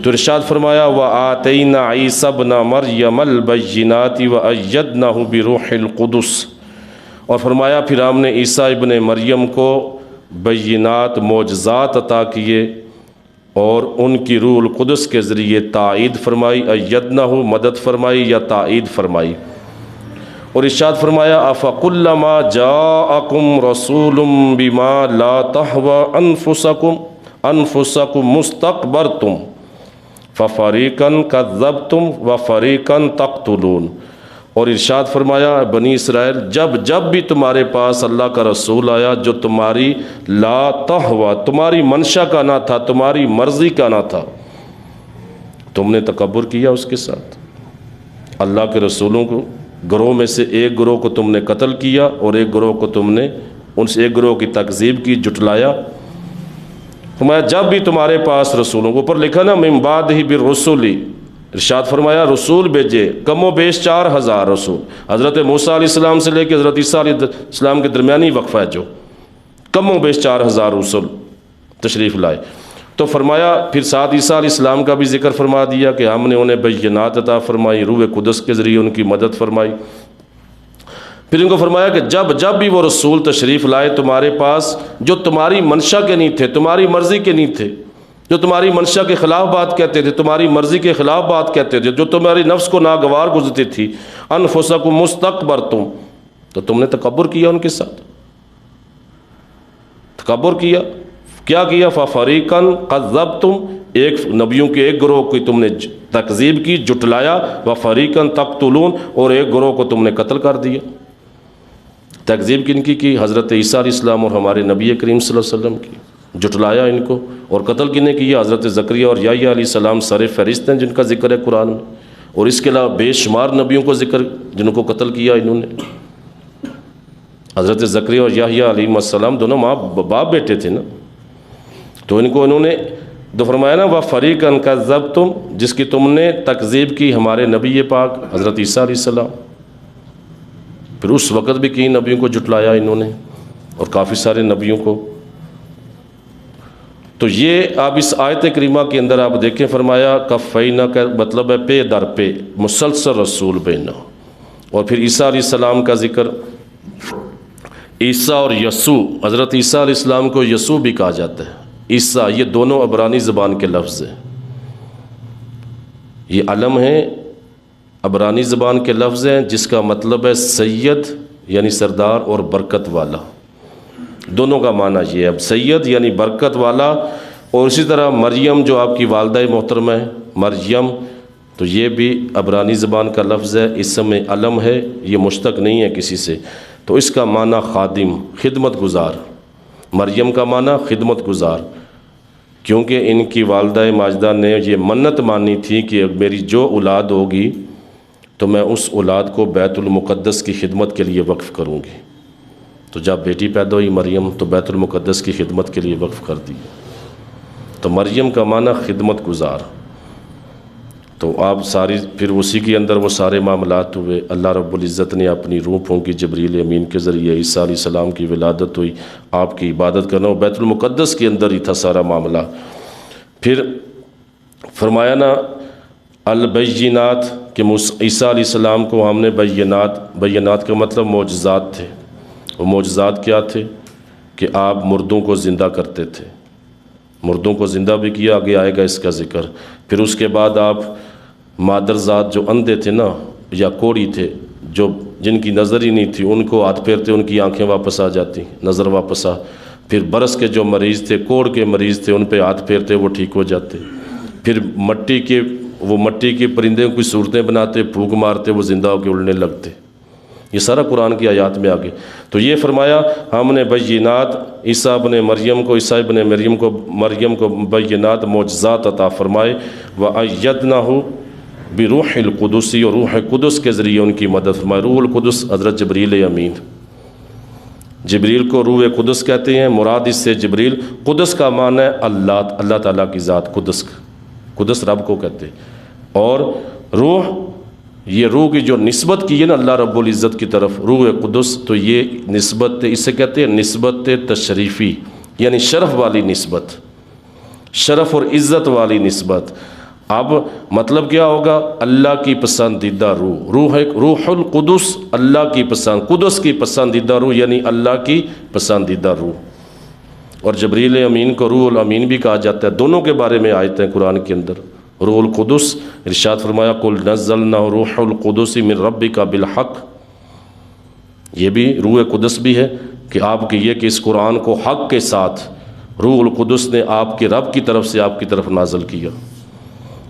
تو ارشاد فرمایا وَآتَيْنَا عِيسَى ابْنَ مَرْيَمَ الْبَيِّنَاتِ وَأَيَّدْنَاهُ بِرُوحِ الْقُدُسِ، اور فرمایا پھر ہم نے عیسیٰ ابن مریم کو بینات معجزات عطا کیے اور ان کی روح القدس کے ذریعے تائید فرمائی، ایدنہ مدد فرمائی یا تائید فرمائی۔ اور ارشاد فرمایا افکلما جاءکم رسول بما لا تہوی انفسکم مستکبرتم ففریقا کذبتم وفریقا تقتلون۔ اور ارشاد فرمایا بنی اسرائیل، جب بھی تمہارے پاس اللہ کا رسول آیا جو تمہاری لا تہوی، تمہاری منشا کا نہ تھا، تمہاری مرضی کا نہ تھا، تم نے تکبر کیا اس کے ساتھ۔ اللہ کے رسولوں کو گروہ میں سے ایک گروہ کو تم نے قتل کیا اور ایک گروہ کو تم نے ان سے ایک گروہ کی تکذیب کی، جھٹلایا۔ فرمایا جب بھی تمہارے پاس رسولوں کو، اوپر لکھا نا من بعدہ بالرسل، ارشاد فرمایا رسول بھیجے، کم و بیش 4000 رسول۔ حضرت موسیٰ علیہ السلام سے لے کے حضرت عیسیٰ علیہ السلام کے درمیانی وقفہ ہے جو کم و بیش 4000 رسول تشریف لائے۔ تو فرمایا پھر ساتھ عیسیٰ علیہ السلام کا بھی ذکر فرما دیا کہ ہم نے انہیں بینات عطا فرمائی، روح قدس کے ذریعے ان کی مدد فرمائی۔ پھر ان کو فرمایا کہ جب بھی وہ رسول تشریف لائے تمہارے پاس جو تمہاری منشا کے نہیں تھے، تمہاری مرضی کے نہیں تھے، جو تمہاری منشا کے خلاف بات کہتے تھے، تمہاری مرضی کے خلاف بات کہتے تھے، جو تمہاری نفس کو ناگوار گزرتی تھی، انفسکم مستکبرتم، تو تم نے تکبر کیا ان کے ساتھ، تکبر کیا کیا ففریقا کذبتم، ایک نبیوں کے ایک گروہ کی تم نے تکذیب کی، جھٹلایا، وفریقا تقتلون، اور ایک گروہ کو تم نے قتل کر دیا۔ تکذیب کن کی حضرت عیسیٰ علیہ السلام اور ہمارے نبی کریم صلی اللہ علیہ وسلم کی، جھٹلایا ان کو، اور قتل کن کیا حضرت زکریا اور یحییٰ علیہ السلام سر فہرست ہیں جن کا ذکر ہے قرآن میں، اور اس کے علاوہ بے شمار نبیوں کو ذکر جن کو قتل کیا انہوں نے۔ حضرت زکریا اور یحییٰ علیہ السلام دونوں ماں باپ بیٹے تھے نا، تو ان کو انہوں نے تو فرمایا نا وَفَرِيقًا كَذَّبْتُمْ، جس کی تم نے تکذیب کی ہمارے نبی پاک حضرت عیسیٰ علیہ السلام۔ پھر اس وقت بھی کئی نبیوں کو جھٹلایا انہوں نے اور کافی سارے نبیوں کو۔ تو یہ آپ اس آیت کریمہ کے اندر آپ دیکھیں، فرمایا کفینا کا مطلب ہے پے در پہ مسلسل رسول بھیجنا۔ اور پھر عیسیٰ علیہ السلام کا ذکر، عیسیٰ اور یسوع، حضرت عیسیٰ علیہ السلام کو یسوع بھی کہا جاتا ہے، عیسیٰ، یہ دونوں عبرانی زبان کے لفظ ہیں، یہ علم ہیں، عبرانی زبان کے لفظ ہیں جس کا مطلب ہے سید یعنی سردار اور برکت والا، دونوں کا معنی یہ ہے، اب سید یعنی برکت والا۔ اور اسی طرح مریم جو آپ کی والدہ محترمہ ہے مریم، تو یہ بھی عبرانی زبان کا لفظ ہے، اسم علم ہے، یہ مشتق نہیں ہے کسی سے، تو اس کا معنی خادم، خدمت گزار، مریم کا معنی خدمت گزار، کیونکہ ان کی والدہ ماجدہ نے یہ منت مانی تھی کہ میری جو اولاد ہوگی تو میں اس اولاد کو بیت المقدس کی خدمت کے لیے وقف کروں گی۔ تو جب بیٹی پیدا ہوئی مریم تو بیت المقدس کی خدمت کے لیے وقف کر دی، تو مریم کا معنی خدمت گزار۔ تو آپ ساری پھر اسی کے اندر وہ سارے معاملات ہوئے، اللہ رب العزت نے اپنی روح پھونکی جبریل امین کے ذریعے، عیسیٰ علیہ السلام کی ولادت ہوئی، آپ کی عبادت کرنا، اور بیت المقدس کے اندر ہی تھا سارا معاملہ۔ پھر فرمایا نا البینات کہ عیسیٰ علیہ السلام کو ہم نے بینات کا مطلب معجزات تھے، وہ معجزات کیا تھے کہ آپ مردوں کو زندہ کرتے تھے، مردوں کو زندہ بھی کیا، آگے آئے گا اس کا ذکر۔ پھر اس کے بعد آپ مادرزاد جو اندھے تھے نا یا کوڑی تھے، جو جن کی نظر ہی نہیں تھی ان کو ہاتھ پھیرتے ان کی آنکھیں واپس آ جاتی، نظر واپس آ. پھر برس کے جو مریض تھے، کوڑ کے مریض تھے، ان پہ ہاتھ پھیرتے وہ ٹھیک ہو جاتے. پھر مٹی کے پرندے کی صورتیں بناتے، پھونک مارتے، وہ زندہ ہو کے اڑنے لگتے. یہ سارا قرآن کی آیات میں آگے. تو یہ فرمایا ہم نے بینات عیسیٰ ابن مریم کو بینات معجزات عطا فرمائے. وَأَيَّدْنَاهُ بِرُوحِ الْقُدُسِ، اور روح قدس کے ذریعے ان کی مدد فرمائے. روح القدس حضرت جبریل امین. جبریل کو روح قدس کہتے ہیں. مراد اس سے جبریل، قدس کا معنی ہے اللہ تعالیٰ کی ذات. قدس رب کو کہتے ہیں. اور روح، یہ روح کی جو نسبت کی ہے نا اللہ رب العزت کی طرف، روح قدس، تو یہ نسبت، اس سے کہتے ہیں نسبت تشریفی، یعنی شرف والی نسبت، شرف اور عزت والی نسبت. اب مطلب کیا ہوگا؟ اللہ کی پسندیدہ روح. روح القدس اللہ کی قدس کی پسندیدہ روح، یعنی اللہ کی پسندیدہ روح. اور جبریل امین کو روح الامین بھی کہا جاتا ہے. دونوں کے بارے میں آیت ہیں قرآن کے اندر. روح القدس، ارشاد فرمایا قل نزلنا روح القدس من ربک بالحق. یہ بھی روح قدس بھی ہے کہ آپ کی یہ کہ اس قرآن کو حق کے ساتھ روح القدس نے آپ کے رب کی طرف سے آپ کی طرف نازل کیا.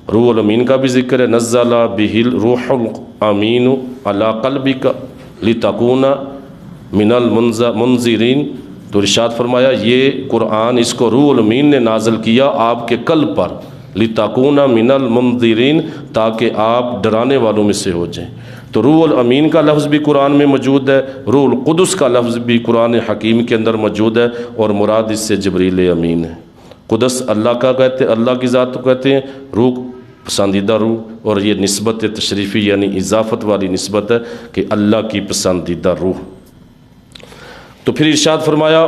روح الامین کا بھی ذکر ہے. نزل بہ الروح الامین علی قلبک لتکون من المنذرین. تو ارشاد فرمایا یہ قرآن، اس کو روح الامین نے نازل کیا آپ کے قلب پر، لتکون من المنذرین، تاکہ آپ ڈرانے والوں میں سے ہو جائیں. تو روح الامین کا لفظ بھی قرآن میں موجود ہے، روح القدس کا لفظ بھی قرآن حکیم کے اندر موجود ہے، اور مراد اس سے جبریل امین ہے. قدس اللہ کا کہتے ہیں، اللہ کی ذات کو کہتے ہیں. روح پسندیدہ روح، اور یہ نسبت تشریفی یعنی اضافت والی نسبت ہے کہ اللہ کی پسندیدہ روح. تو پھر ارشاد فرمایا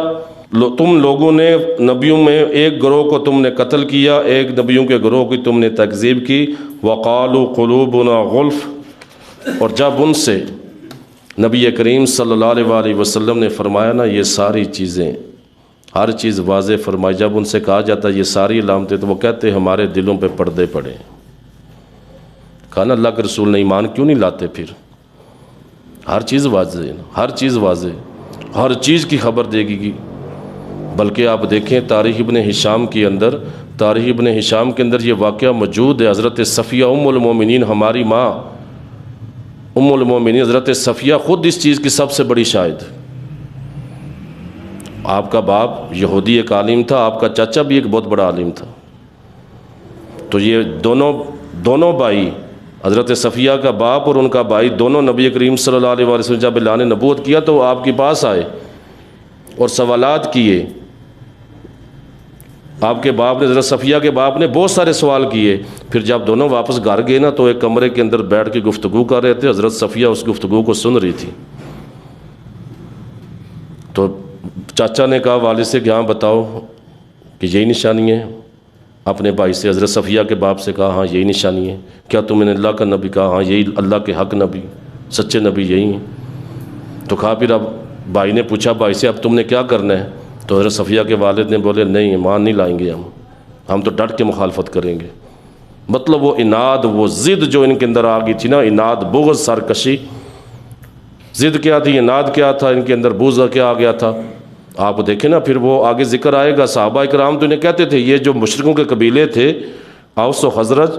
تم لوگوں نے نبیوں میں ایک گروہ کو تم نے قتل کیا، ایک نبیوں کے گروہ کی تم نے تکذیب کی. وقالوا قلوبنا غلف، اور جب ان سے نبی کریم صلی اللہ علیہ وآلہ وسلم نے فرمایا نا یہ ساری چیزیں، ہر چیز واضح فرمائی، جب ان سے کہا جاتا یہ ساری علامتیں، تو وہ کہتے ہمارے دلوں پہ پردے پڑے. کہا نا اللہ کے رسول نے ایمان کیوں نہیں لاتے؟ پھر ہر چیز واضح ہے، ہر چیز واضح، ہر چیز کی خبر دے گی. بلکہ آپ دیکھیں تاریخ ابن ہشام کے اندر یہ واقعہ موجود ہے. حضرت صفیہ ام المومنین، ہماری ماں ام المومنین حضرت صفیہ خود اس چیز کی سب سے بڑی شاہد. آپ کا باپ یہودی ایک عالم تھا، آپ کا چاچا بھی ایک بہت بڑا عالم تھا. تو یہ دونوں بھائی، حضرت صفیہ کا باپ اور ان کا بھائی، دونوں نبی کریم صلی اللہ علیہ وسلم جب اعلان نبوت کیا تو آپ کے پاس آئے اور سوالات کیے. آپ کے باپ نے، حضرت صفیہ کے باپ نے بہت سارے سوال کیے. پھر جب دونوں واپس گھر گئے نا تو ایک کمرے کے اندر بیٹھ کے گفتگو کر رہے تھے. حضرت صفیہ اس گفتگو کو سن رہی تھی. تو چاچا نے کہا والد سے کہ ہاں بتاؤ کہ یہی نشانی ہے. اپنے بھائی سے، حضرت صفیہ کے باپ سے کہا ہاں یہی نشانی ہے. کیا تم نے اللہ کا نبی؟ کہا ہاں یہی اللہ کے حق نبی، سچے نبی یہی ہیں. تو کہا پھر اب بھائی نے پوچھا بھائی سے اب تم نے کیا کرنا ہے؟ تو حضرت صفیہ کے والد نے بولے نہیں ایمان نہیں لائیں گے ہم تو ڈٹ کے مخالفت کریں گے. مطلب وہ اناد، وہ ضد جو ان کے اندر آ گئی تھی نا، اناد، بغض، سرکشی. ضد کیا تھی، اناد کیا تھا، ان کے اندر بغض کیا آ گیا تھا. آپ دیکھیں نا پھر وہ آگے ذکر آئے گا. صحابہ کرام تو انہیں کہتے تھے، یہ جو مشرکوں کے قبیلے تھے اوس و خزرج،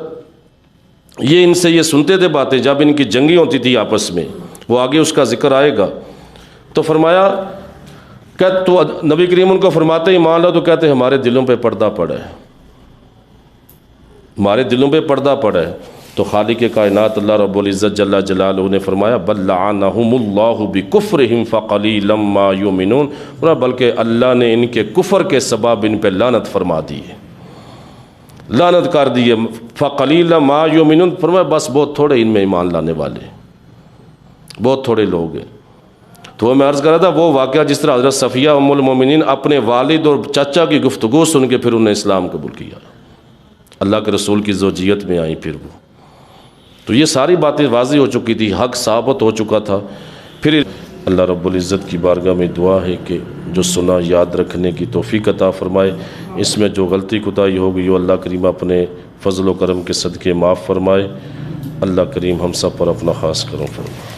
یہ ان سے یہ سنتے تھے باتیں جب ان کی جنگیں ہوتی تھی آپس میں. وہ آگے اس کا ذکر آئے گا. تو فرمایا کہ تو نبی کریم ان کو فرماتے ہی مان لو، تو کہتے ہمارے دلوں پہ پردہ پڑا ہے، ہمارے دلوں پہ پردہ پڑا ہے. تو خالق کائنات اللہ رب العزت جل جلالہ نے فرمایا بل لعنہم اللہ بکفرہم فقلیلا ما یؤمنون، بلکہ اللہ نے ان کے کفر کے سبب ان پہ لعنت فرما دی ہے، لعنت کر دی ہے. فقلیلا ما یؤمنون، فرمایا بس بہت تھوڑے ان میں ایمان لانے والے، بہت تھوڑے لوگ ہیں. تو میں عرض کر رہا تھا وہ واقعہ جس طرح حضرت صفیہ ام المومنین اپنے والد اور چچا کی گفتگو سن کے پھر انہیں اسلام قبول کیا، اللہ کے رسول کی زوجیت میں آئیں. پھر وہ تو یہ ساری باتیں واضح ہو چکی تھی، حق ثابت ہو چکا تھا. پھر اللہ رب العزت کی بارگاہ میں دعا ہے کہ جو سنا یاد رکھنے کی توفیق عطا فرمائے. اس میں جو غلطی کوتاہی ہو گئی وہ اللہ کریم اپنے فضل و کرم کے صدقے معاف فرمائے. اللہ کریم ہم سب پر اپنا خاص کرم فرمائے.